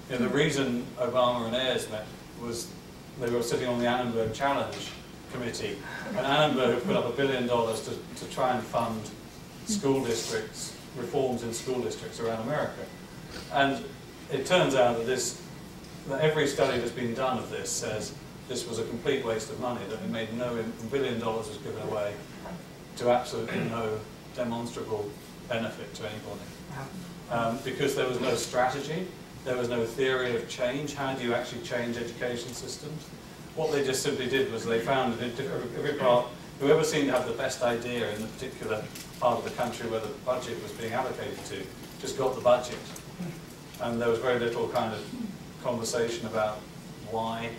you know, the reason Obama and Ayers met was they were sitting on the Annenberg Challenge committee, and Annenberg put up $1 billion to try and fund school districts, reforms in school districts around America. And it turns out that every study that's been done of this says this was a complete waste of money, that it made $1 billion was given away to absolutely no demonstrable benefit to anybody. Because there was no strategy, there was no theory of change. How do you actually change education systems? What they just simply did was they found that in every part, whoever seemed to have the best idea in the particular part of the country where the budget was being allocated to, just got the budget. And there was very little kind of conversation about why,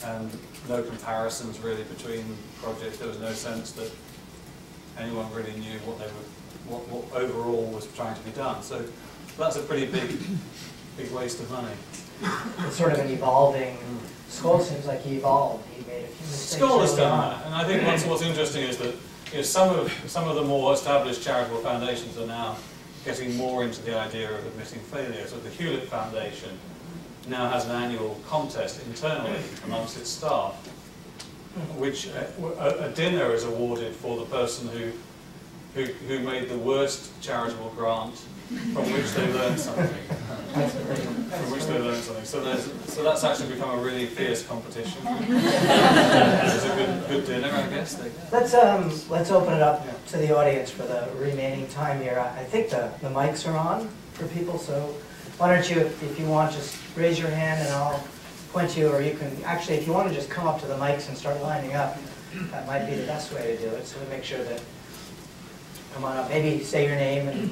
and no comparisons really between projects. There was no sense that anyone really knew what overall was trying to be done. So that's a pretty big waste of money. It's sort of an evolving. Skoll seems like he evolved. He made a few mistakes. Skoll has done that, and I think what's interesting is that, you know, some of the more established charitable foundations are now getting more into the idea of admitting failure. So the Hewlett Foundation now has an annual contest internally amongst its staff, which a dinner is awarded for the person who made the worst charitable grant, from which they learned something. So that's actually become a really fierce competition. It's a good dinner, I guess. Let's open it up to the audience for the remaining time here. I think the mics are on for people, so why don't you, if you want, just raise your hand and I'll point you, or you can actually, if you want to just come up to the mics and start lining up, that might be the best way to do it. So we make sure that, come on up, maybe say your name and.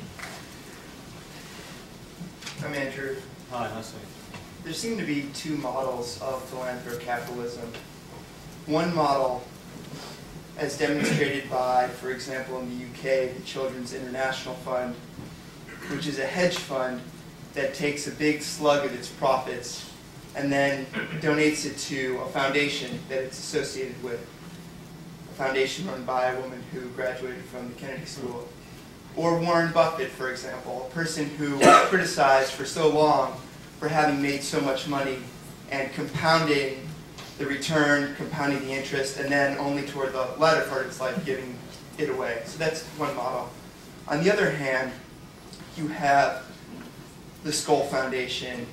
I'm Andrew. Hi, nice to meet you. There seem to be two models of philanthrocapitalism. One model, as demonstrated by, for example, in the UK, the Children's International Fund, which is a hedge fund that takes a big slug of its profits and then donates it to a foundation that it's associated with, a foundation run by a woman who graduated from the Kennedy School. Or Warren Buffett, for example, a person who was criticized for so long for having made so much money and compounding the return, compounding the interest, and then only toward the latter part of his life giving it away. So that's one model. On the other hand, you have the Skoll Foundation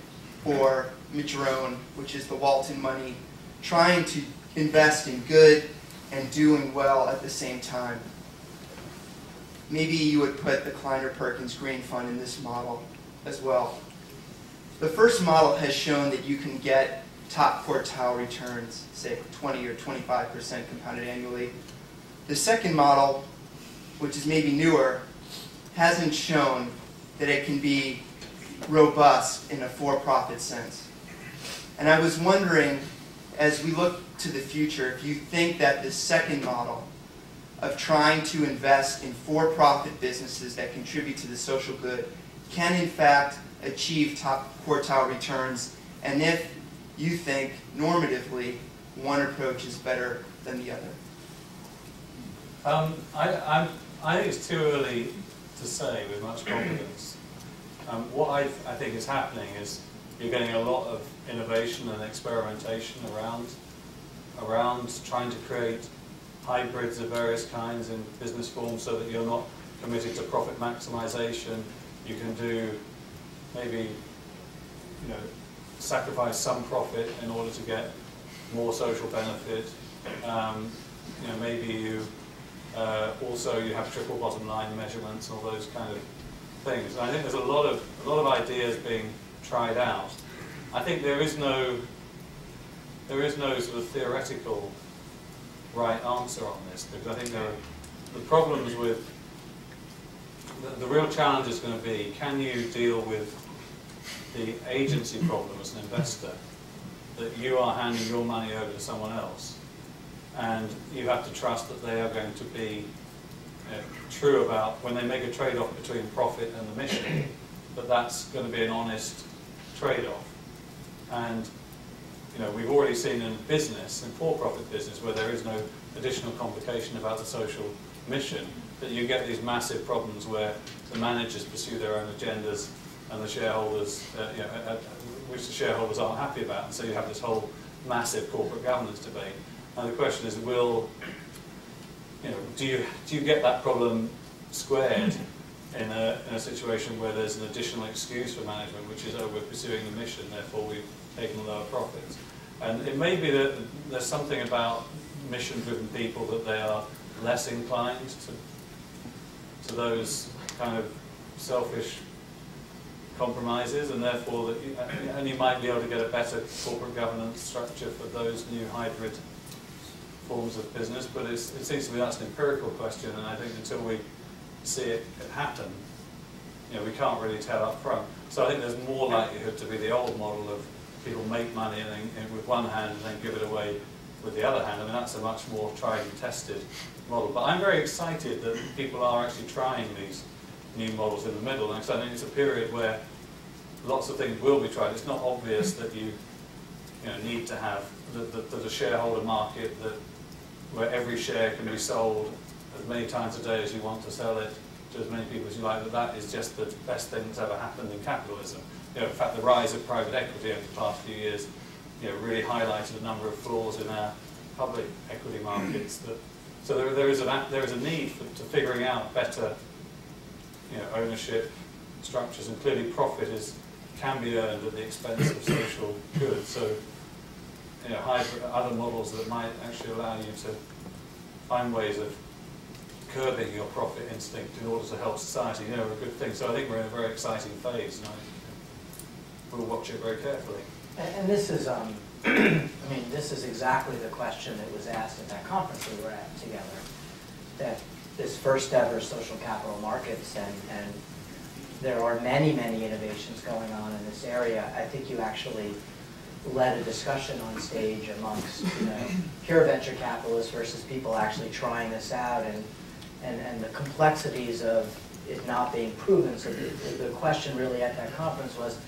or Madrone, which is the Walton money, trying to invest in good and doing well at the same time. Maybe you would put the Kleiner-Perkins Green Fund in this model as well. The first model has shown that you can get top quartile returns, say 20 or 25% compounded annually. The second model, which is maybe newer, hasn't shown that it can be robust in a for-profit sense. And I was wondering, as we look to the future, if you think that the second model of trying to invest in for-profit businesses that contribute to the social good can in fact achieve top quartile returns, and if you think normatively one approach is better than the other. I think it's too early to say with much confidence. What I think is happening is you're getting a lot of innovation and experimentation around trying to create hybrids of various kinds in business forms so that you're not committed to profit maximization. You can do maybe, sacrifice some profit in order to get more social benefit. Maybe you also you have triple bottom line measurements and all those kind of things. And I think there's a lot of ideas being tried out. I think there is no sort of theoretical right answer on this, because I think the problems with the real challenge is going to be, can you deal with the agency problem as an investor, that you are handing your money over to someone else, and you have to trust that they are going to be true about, when they make a trade-off between profit and the mission, that that's going to be an honest trade-off. And we've already seen in business, in for-profit business, where there is no additional complication about the social mission, that you get these massive problems where the managers pursue their own agendas and the shareholders, which the shareholders aren't happy about, and so you have this whole massive corporate governance debate. And the question is, do you get that problem squared in a situation where there's an additional excuse for management, which is, oh, we're pursuing the mission, therefore we've taken lower profits. And it may be that there's something about mission-driven people that they are less inclined to those kind of selfish compromises, and therefore and you might be able to get a better corporate governance structure for those new hybrid forms of business. But it seems to me that's an empirical question, and I think until we see it happen, we can't really tell up front. So I think there's more likelihood to be the old model of people make money and then, with one hand and then give it away with the other hand. I mean, that's a much more tried and tested model. But I'm very excited that people are actually trying these new models in the middle, and I think it's a period where lots of things will be tried. It's not obvious that you need to have the shareholder market where every share can be sold as many times a day as you want to sell it to as many people as you like. That is just the best thing that's ever happened in capitalism. In fact, the rise of private equity over the past few years, really highlighted a number of flaws in our public equity markets. So there is a need to figuring out better ownership structures, and clearly profit can be earned at the expense of social good. So other models that might actually allow you to find ways of curbing your profit instinct in order to help society, are a good thing. So I think we're in a very exciting phase, and we'll watch it very carefully. And this is, this is exactly the question that was asked at that conference we were at together. That this first ever social capital markets, and there are many, many innovations going on in this area. I think you actually led a discussion on stage amongst pure venture capitalists versus people actually trying this out, and the complexities of it not being proven. So the question really at that conference was,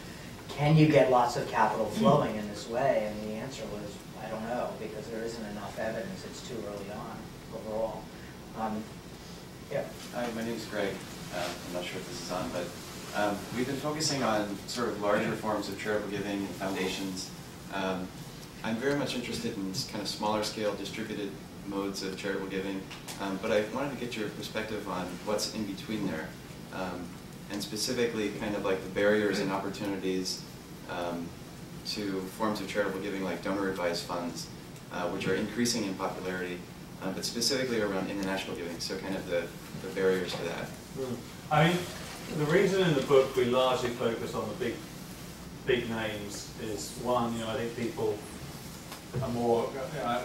can you get lots of capital flowing in this way? And the answer was, I don't know, because there isn't enough evidence. It's too early on overall. Yeah. Hi, my name is Greg. I'm not sure if this is on, but we've been focusing on sort of larger forms of charitable giving and foundations. I'm very much interested in kind of smaller scale distributed modes of charitable giving, but I wanted to get your perspective on what's in between there, and specifically kind of like the barriers and opportunities to forms of charitable giving like donor-advised funds, which are increasing in popularity, but specifically around international giving, so kind of the barriers to that. I mean, the reason in the book we largely focus on the big names is, one, I think people are more,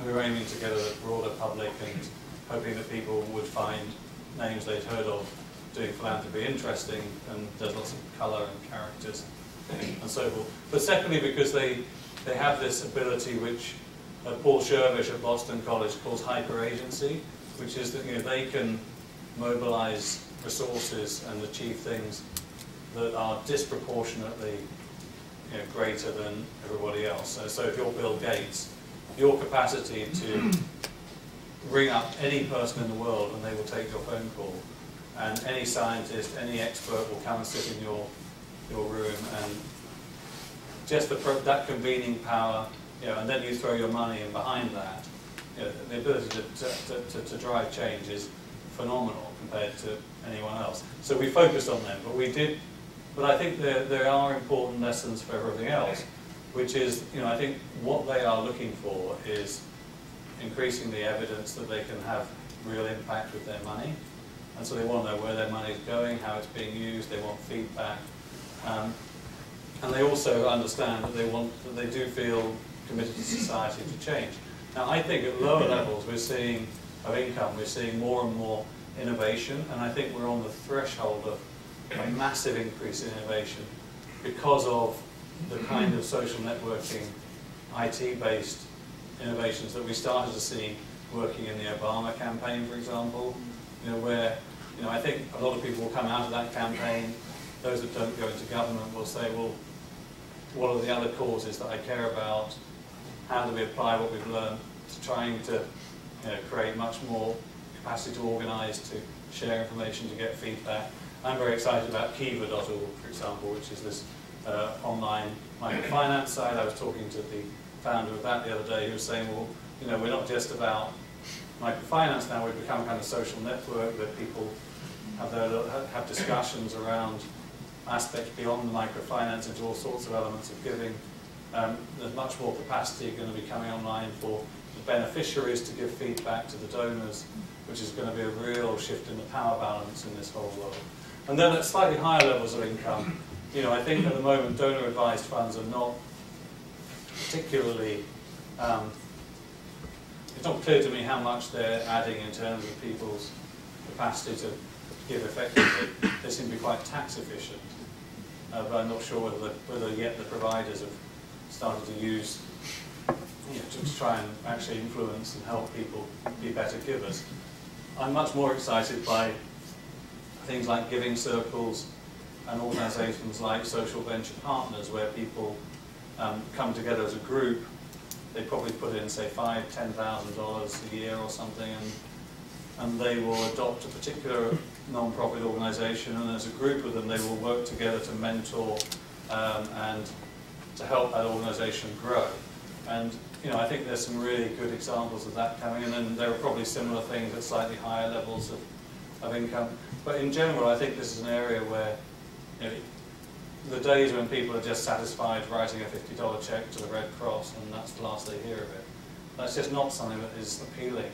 we're aiming to get a broader public and hoping that people would find names they'd heard of doing philanthropy interesting, and there's lots of colour and characters and so forth. But secondly, because they have this ability which Paul Shervish at Boston College calls hyper-agency, which is that they can mobilize resources and achieve things that are disproportionately greater than everybody else. So if you're Bill Gates, your capacity to ring up any person in the world and they will take your phone call, and any scientist, any expert will come and sit in your room, and just that convening power, and then you throw your money in behind that, the ability to drive change is phenomenal compared to anyone else. So we focused on them, but I think there are important lessons for everything else, which is, I think what they are looking for is increasing the evidence that they can have real impact with their money. And so they want to know where their money is going, how it's being used, they want feedback. And they also understand that they do feel committed to society to change. Now I think at lower levels of income, we're seeing more and more innovation, and I think we're on the threshold of a massive increase in innovation because of the kind of social networking, IT-based innovations that we started to see working in the Obama campaign, for example, where I think a lot of people will come out of that campaign. Those that don't go into government will say, well, what are the other causes that I care about? How do we apply what we've learned to trying to create much more capacity to organise, to share information, to get feedback? I'm very excited about Kiva.org, for example, which is this online microfinance site. I was talking to the founder of that the other day, who was saying, well, we're not just about microfinance now, we've become a kind of social network that people have discussions around aspects beyond the microfinance into all sorts of elements of giving. There's much more capacity going to be coming online for the beneficiaries to give feedback to the donors, which is going to be a real shift in the power balance in this whole world. And then at slightly higher levels of income, I think at the moment donor-advised funds are not particularly, it's not clear to me how much they're adding in terms of people's capacity to give effectively. They seem to be quite tax efficient, but I'm not sure whether yet the providers have started to use, to try and actually influence and help people be better givers. I'm much more excited by things like giving circles and organisations like Social Venture Partners, where people come together as a group. They probably put in, say, $5,000, $10,000 a year or something, and they will adopt a particular non-profit organisation, and as a group of them they will work together to mentor and to help that organisation grow. And I think there's some really good examples of that coming, and then there are probably similar things at slightly higher levels of income. But in general, I think this is an area where the days when people are just satisfied writing a $50 check to the Red Cross and that's the last they hear of it, that's just not something that is appealing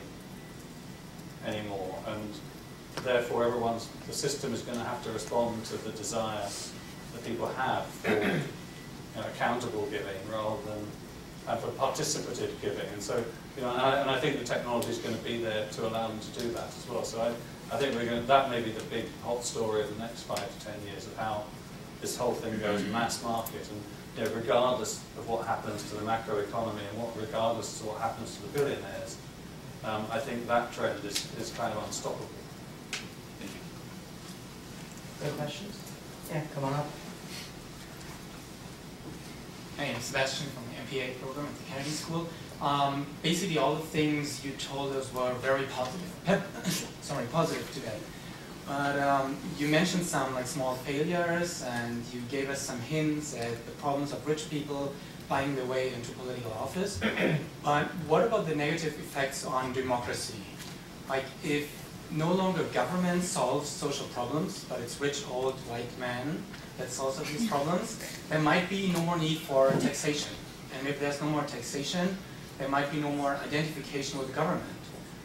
anymore. And therefore the system is going to have to respond to the desire that people have for accountable giving rather than for participative giving. And so, and I think the technology is going to be there to allow them to do that as well. So I think that may be the big hot story of the next 5 to 10 years of how this whole thing goes mass market, and regardless of what happens to the macroeconomy and regardless of what happens to the billionaires, I think that trend is kind of unstoppable. Thank you. Good questions? Yeah, come on up. Hey, I'm Sebastian from the MPA program at the Kennedy School. Basically, all the things you told us were very positive today. But you mentioned some small failures, and you gave us some hints at the problems of rich people finding their way into political office. But what about the negative effects on democracy? Like if no longer government solves social problems, but it's rich old white men that solves these problems, there might be no more need for taxation. And if there's no more taxation, there might be no more identification with the government.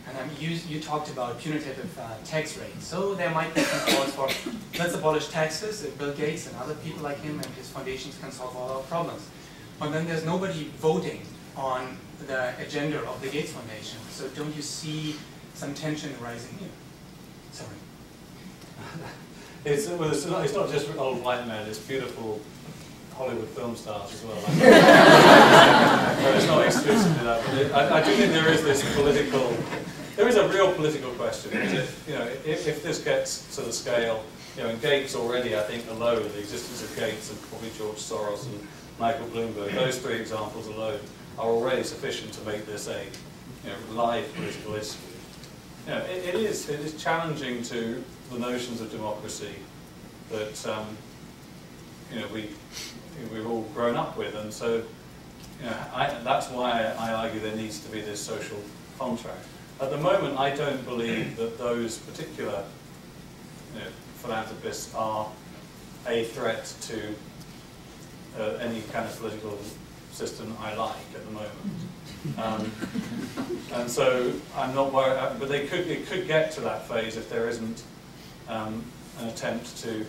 And you talked about punitive tax rates. So there might be some calls for, let's abolish taxes, if Bill Gates and other people like him and his foundations can solve all our problems. But then there's nobody voting on the agenda of the Gates Foundation. So don't you see some tension rising here? Sorry. It's not just old white men, it's beautiful Hollywood film stars as well. So it's not exclusively that, but I do think there is this there is a real political question. If this gets to the scale, and Gates already, I think, alone, the existence of Gates and probably George Soros and Michael Bloomberg, those three examples alone are already sufficient to make this a live political issue. It is challenging to the notions of democracy that we've all grown up with, and so that's why I argue there needs to be this social contract. At the moment, I don't believe that those particular philanthropists are a threat to any kind of political system I like at the moment. And so I'm not worried, but it could get to that phase if there isn't an attempt to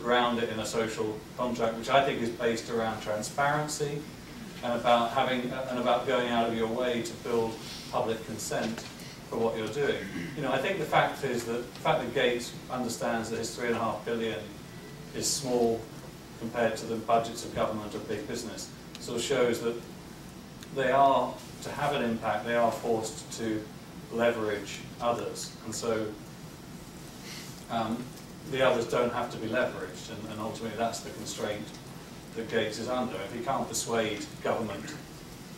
ground it in a social contract, which I think is based around transparency and about going out of your way to build public consent for what you're doing. I think the fact that Gates understands that his $3.5 billion is small compared to the budgets of government or big business sort of shows that they are, to have an impact, they are forced to leverage others, and so the others don't have to be leveraged, and ultimately that's the constraint that Gates is under. If he can't persuade government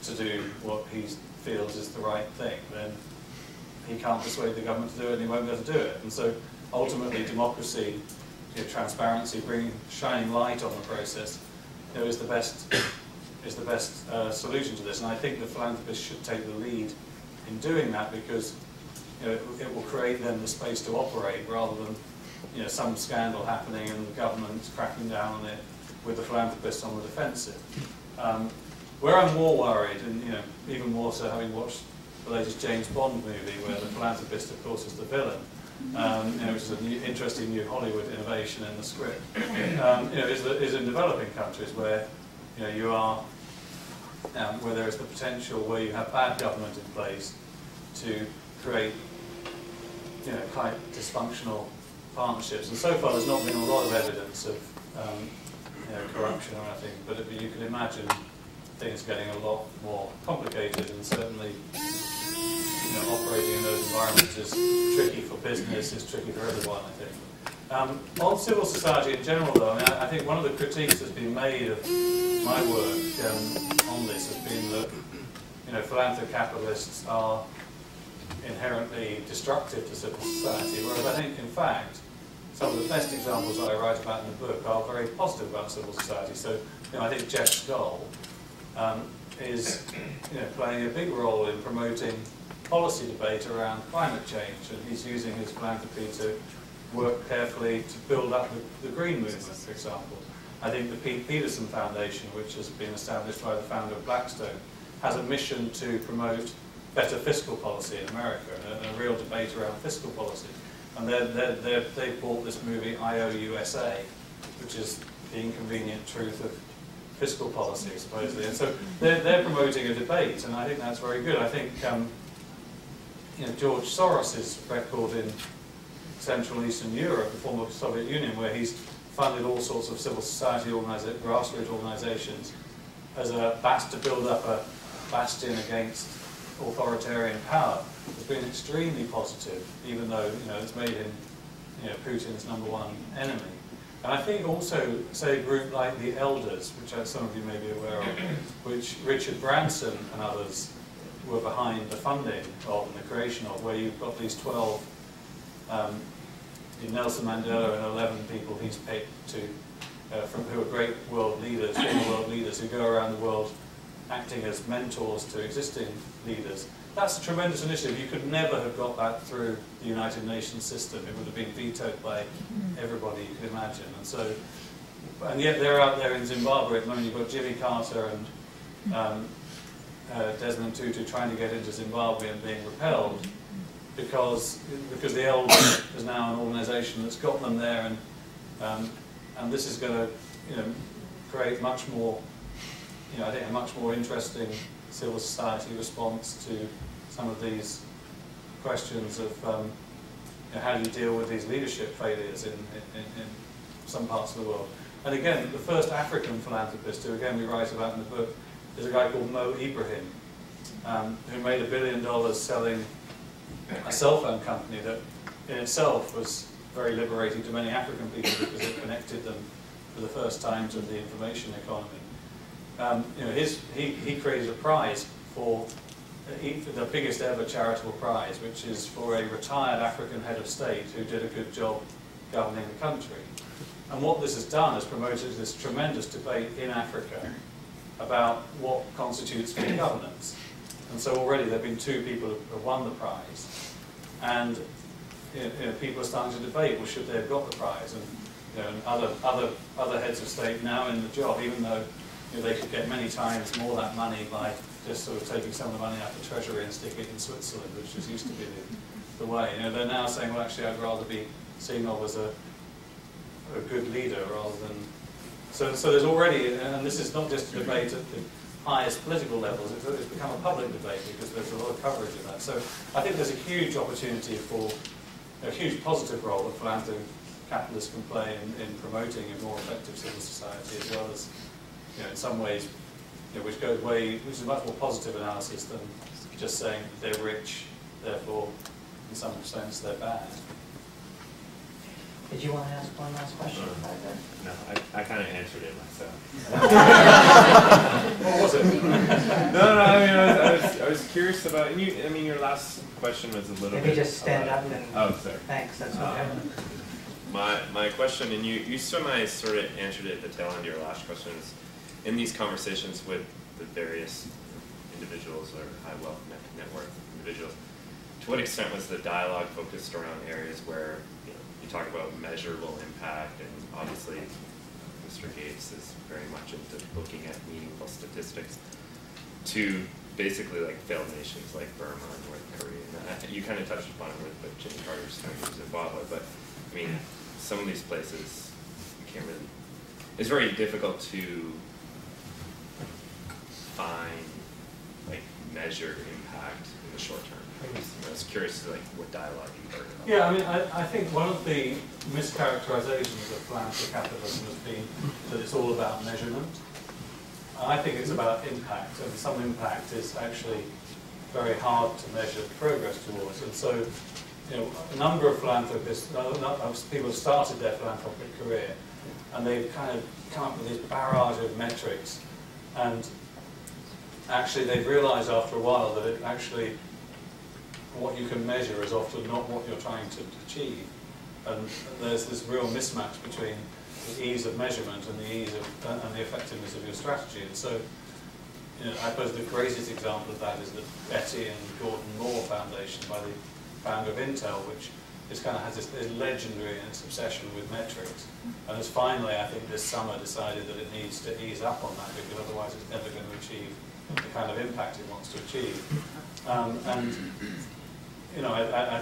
to do what he feels is the right thing, then he can't persuade the government to do it, and he won't be able to do it. And so ultimately democracy, transparency, shining light on the process, is the best solution to this. And I think the philanthropists should take the lead in doing that, because it will create then the space to operate, rather than some scandal happening and the government cracking down on it with the philanthropists on the defensive. Where I'm more worried, and even more so having watched the latest James Bond movie, where the philanthropist, of course, is the villain, which is an interesting new Hollywood innovation in the script, is in developing countries where you are, where there is the potential, where you have bad government in place to create quite dysfunctional partnerships. And so far there's not been a lot of evidence of corruption or anything, but you can imagine things getting a lot more complicated, and certainly operating in those environments is tricky for business, is tricky for everyone, I think. On civil society in general, though, I think one of the critiques that's been made of my work on this has been that philanthrocapitalists are inherently destructive to civil society, whereas I think, in fact, some of the best examples that I write about in the book are very positive about civil society. So, I think Jeff Skoll is playing a big role in promoting policy debate around climate change, and he's using his philanthropy to work carefully to build up the green movement, for example. I think the Pete Peterson Foundation, which has been established by the founder of Blackstone, has a mission to promote better fiscal policy in America, and a real debate around fiscal policy. And they bought this movie IOUSA, which is the inconvenient truth of fiscal policy, supposedly. And so they're promoting a debate, and I think that's very good. I think George Soros' record in Central and Eastern Europe, the former Soviet Union, where he's funded all sorts of civil society grassroots organizations as to build up a bastion against authoritarian power, has been extremely positive, even though it's made him Putin's #1 enemy. And I think also, say, a group like the Elders, which some of you may be aware of, which Richard Branson and others were behind the funding of and the creation of, where you've got these 12, Nelson Mandela and 11 people he's picked who are great world leaders, former world leaders, who go around the world acting as mentors to existing leaders. that's a tremendous initiative. You could never have got that through the United Nations system. It would have been vetoed by everybody you could imagine. And so, and yet they're out there in Zimbabwe at the moment. You've got Jimmy Carter and Desmond Tutu trying to get into Zimbabwe and being repelled because the ELD is now an organisation that's got them there, and this is going to, create much more, I think a much more interesting civil society response to some of these questions of how do you deal with these leadership failures in some parts of the world. And again, the first African philanthropist, who again we write about in the book, is a guy called Mo Ibrahim, who made $1 billion selling a cell phone company that in itself was very liberating to many African people because it connected them for the first time to the information economy. He created a prize for the biggest ever charitable prize, which is for a retired African head of state who did a good job governing the country. And what this has done is promoted this tremendous debate in Africa about what constitutes good governance. And so already there have been 2 people who have won the prize, and people are starting to debate, well, should they have got the prize? And other heads of state now in the job, even though they could get many times more that money by just sort of taking some of the money out of the treasury and sticking it in Switzerland, which just used to be the way. They're now saying, well, actually, I'd rather be seen of as a good leader rather than. So there's already, and this is not just a debate at the highest political levels, it's become a public debate because there's a lot of coverage of that. So I think there's a huge opportunity for a huge positive role that philanthrocapitalists can play in promoting a more effective civil society, as well as, in some ways, which is a much more positive analysis than just saying they're rich, therefore, in some sense, they're bad. Did you want to ask one last question? No, I kind of answered it myself. What was it? No, I mean, I was curious about, and your last question was a little bit. Maybe just stand up and. Oh, sorry. Thanks. That's okay. My question, and you sort of answered it at the tail end of your last question, is in these conversations with the various individuals or high wealth net worth individuals, to what extent was the dialogue focused around areas where you talk about measurable impact, and obviously Mr. Gates is very much into looking at meaningful statistics, to basically like failed nations like Burma and North Korea. And you kind of touched upon it with Jimmy Carter's time in Zimbabwe, but I mean, some of these places you can't really. It's very difficult to find measure impact in the short term. I was curious to what dialogue you heard about. Yeah, I mean, I think one of the mischaracterizations of philanthrocapitalism has been that it's all about measurement. I think it's about impact, and some impact is actually very hard to measure progress towards. And so, a number of philanthropists, people have started their philanthropic career, and they've kind of come up with this barrage of metrics, and actually they've realized after a while that it actually, what you can measure is often not what you're trying to achieve. And there's this real mismatch between the ease of measurement and the ease of, and the effectiveness of your strategy. And so, I suppose the greatest example of that is the Betty and Gordon Moore Foundation by the founder of Intel, which is kind of has this legendary in its obsession with metrics. And has finally, I think, this summer decided that it needs to ease up on that, because otherwise it's never going to achieve the kind of impact it wants to achieve. I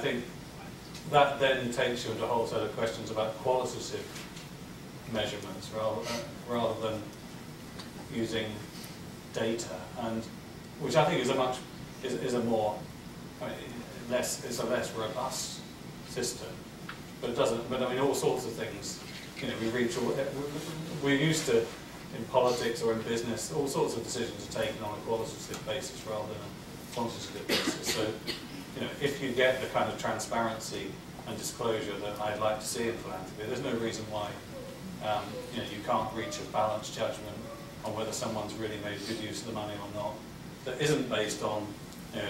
think that then takes you into a whole set of questions about qualitative measurements rather than using data, and which I think is a more it's a less robust system, but it doesn't. But I mean, all sorts of things. We're used to, in politics or in business, all sorts of decisions are taken on a qualitative basis rather than a quantitative basis. So, if you get the kind of transparency and disclosure that I'd like to see in philanthropy, there's no reason why you can't reach a balanced judgment on whether someone's really made good use of the money or not. That isn't based on,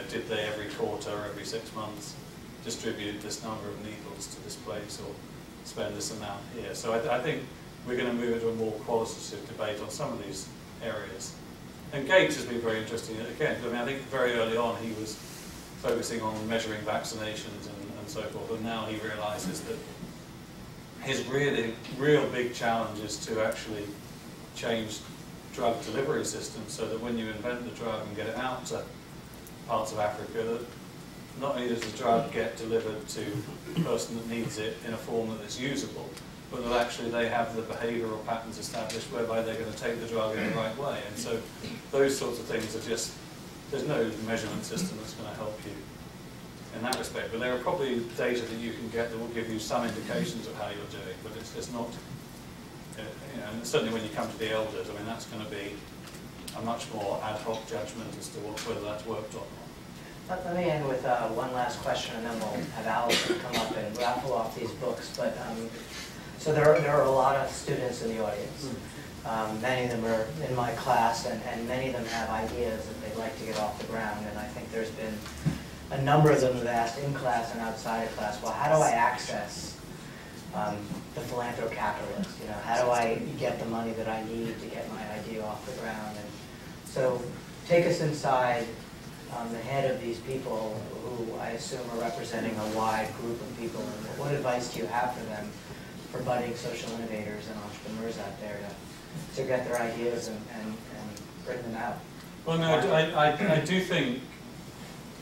did they every quarter or every 6 months distribute this number of needles to this place or spend this amount here. So I think we're going to move into a more qualitative debate on some of these areas. And Gates has been very interesting. Again, I think very early on he was focusing on measuring vaccinations and so forth, and now he realizes that his real big challenge is to actually change drug delivery systems so that when you invent the drug and get it out to parts of Africa, that not only does the drug get delivered to the person that needs it in a form that is usable, but that actually they have the behavioural patterns established whereby they're going to take the drug in the right way. And so those sorts of things are just, there's no measurement system that's going to help you in that respect. But there are probably data that you can get that will give you some indications of how you're doing, but it's just not, you know, and certainly when you come to the elders, I mean, that's going to be a much more ad hoc judgment as to whether that's worked or not. Let me end with one last question, and then we'll have Alison come up and raffle off these books. But so there are a lot of students in the audience. Many of them are in my class, and many of them have ideas that they'd like to get off the ground. And I think there's been a number of them that asked in class and outside of class, well, how do I access the Philanthrocapitalists? You know, how do I get the money that I need to get my idea off the ground? And so take us inside the head of these people who I assume are representing a wide group of people. And what advice do you have for them, for budding social innovators and entrepreneurs out there to get their ideas and bring them out? Well, no, I do think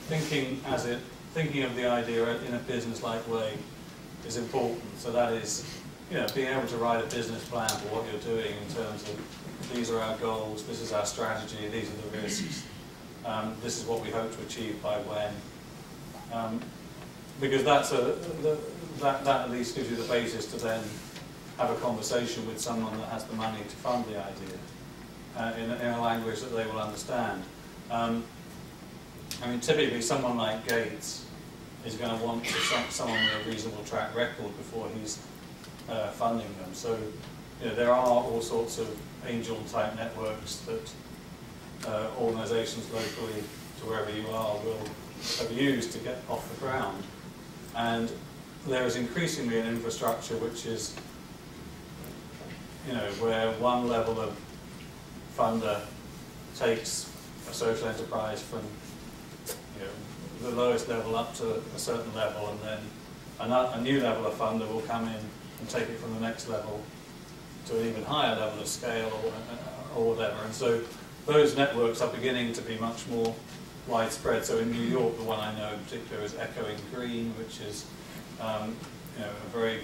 thinking of the idea in a business-like way is important. So that is, you know, being able to write a business plan for what you're doing in terms of these are our goals, this is our strategy, these are the risks, this is what we hope to achieve by when. Because that's that at least gives you the basis to then have a conversation with someone that has the money to fund the idea in a language that they will understand. I mean, typically someone like Gates is going to want someone with a reasonable track record before he's funding them. So, you know, there are all sorts of angel-type networks that organisations locally to wherever you are will have used to get off the ground. And there is increasingly an infrastructure which is, you know, where one level of funder takes a social enterprise from, you know, the lowest level up to a certain level, and then a new level of funder will come in and take it from the next level to an even higher level of scale or whatever. And so those networks are beginning to be much more widespread. So in New York, the one I know in particular is Echoing Green, which is you know, a very,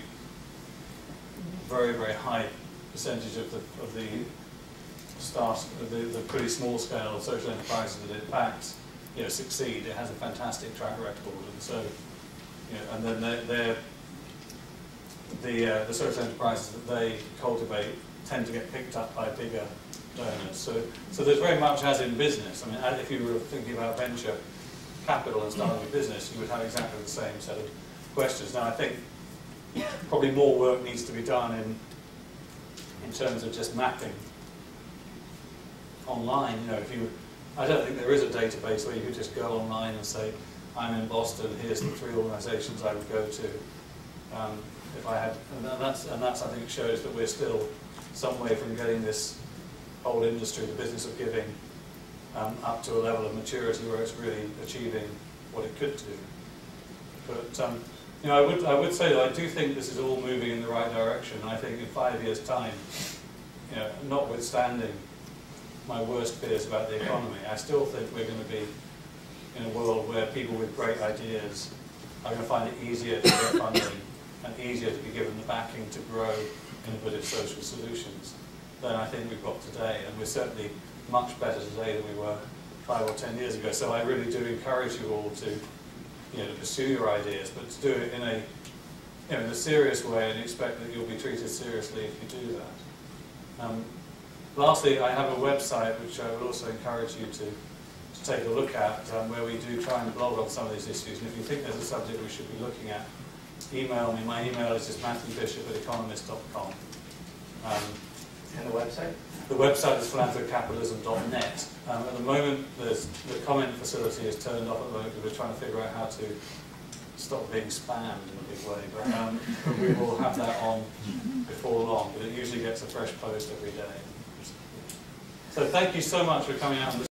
very high percentage of the staff, the pretty small scale of social enterprises that it backs, you know, succeed. It has a fantastic track record, and so, you know, and then the social enterprises that they cultivate tend to get picked up by bigger donors. So there's very much as in business. I mean, if you were thinking about venture capital and starting a business, you would have exactly the same set of questions. Now, I think probably more work needs to be done in terms of just mapping online. You know, I don't think there is a database where you could just go online and say, I'm in Boston, here's the 3 organisations I would go to. If I had, and that's I think shows that we're still some way from getting this whole industry, the business of giving, up to a level of maturity where it's really achieving what it could do. But you know, I would say that I do think this is all moving in the right direction. I think in 5 years' time, you know, notwithstanding my worst fears about the economy, I still think we're going to be in a world where people with great ideas are going to find it easier to get funding and easier to be given the backing to grow innovative social solutions than I think we've got today. And we're certainly much better today than we were 5 or 10 years ago. So I really do encourage you all to, you know, to pursue your ideas, but to do it in a, you know, in a serious way and expect that you'll be treated seriously if you do that. Lastly, I have a website which I would also encourage you to take a look at, where we do try and blog on some of these issues. And if you think there's a subject we should be looking at, email me. My email is just matthewbishop@economist.com. And the website? The website is philanthrocapitalism.net. At the moment, the comment facility is turned off at the moment because we're trying to figure out how to stop being spammed in a big way. But we will have that on before long. But it usually gets a fresh post every day. So thank you so much for coming out.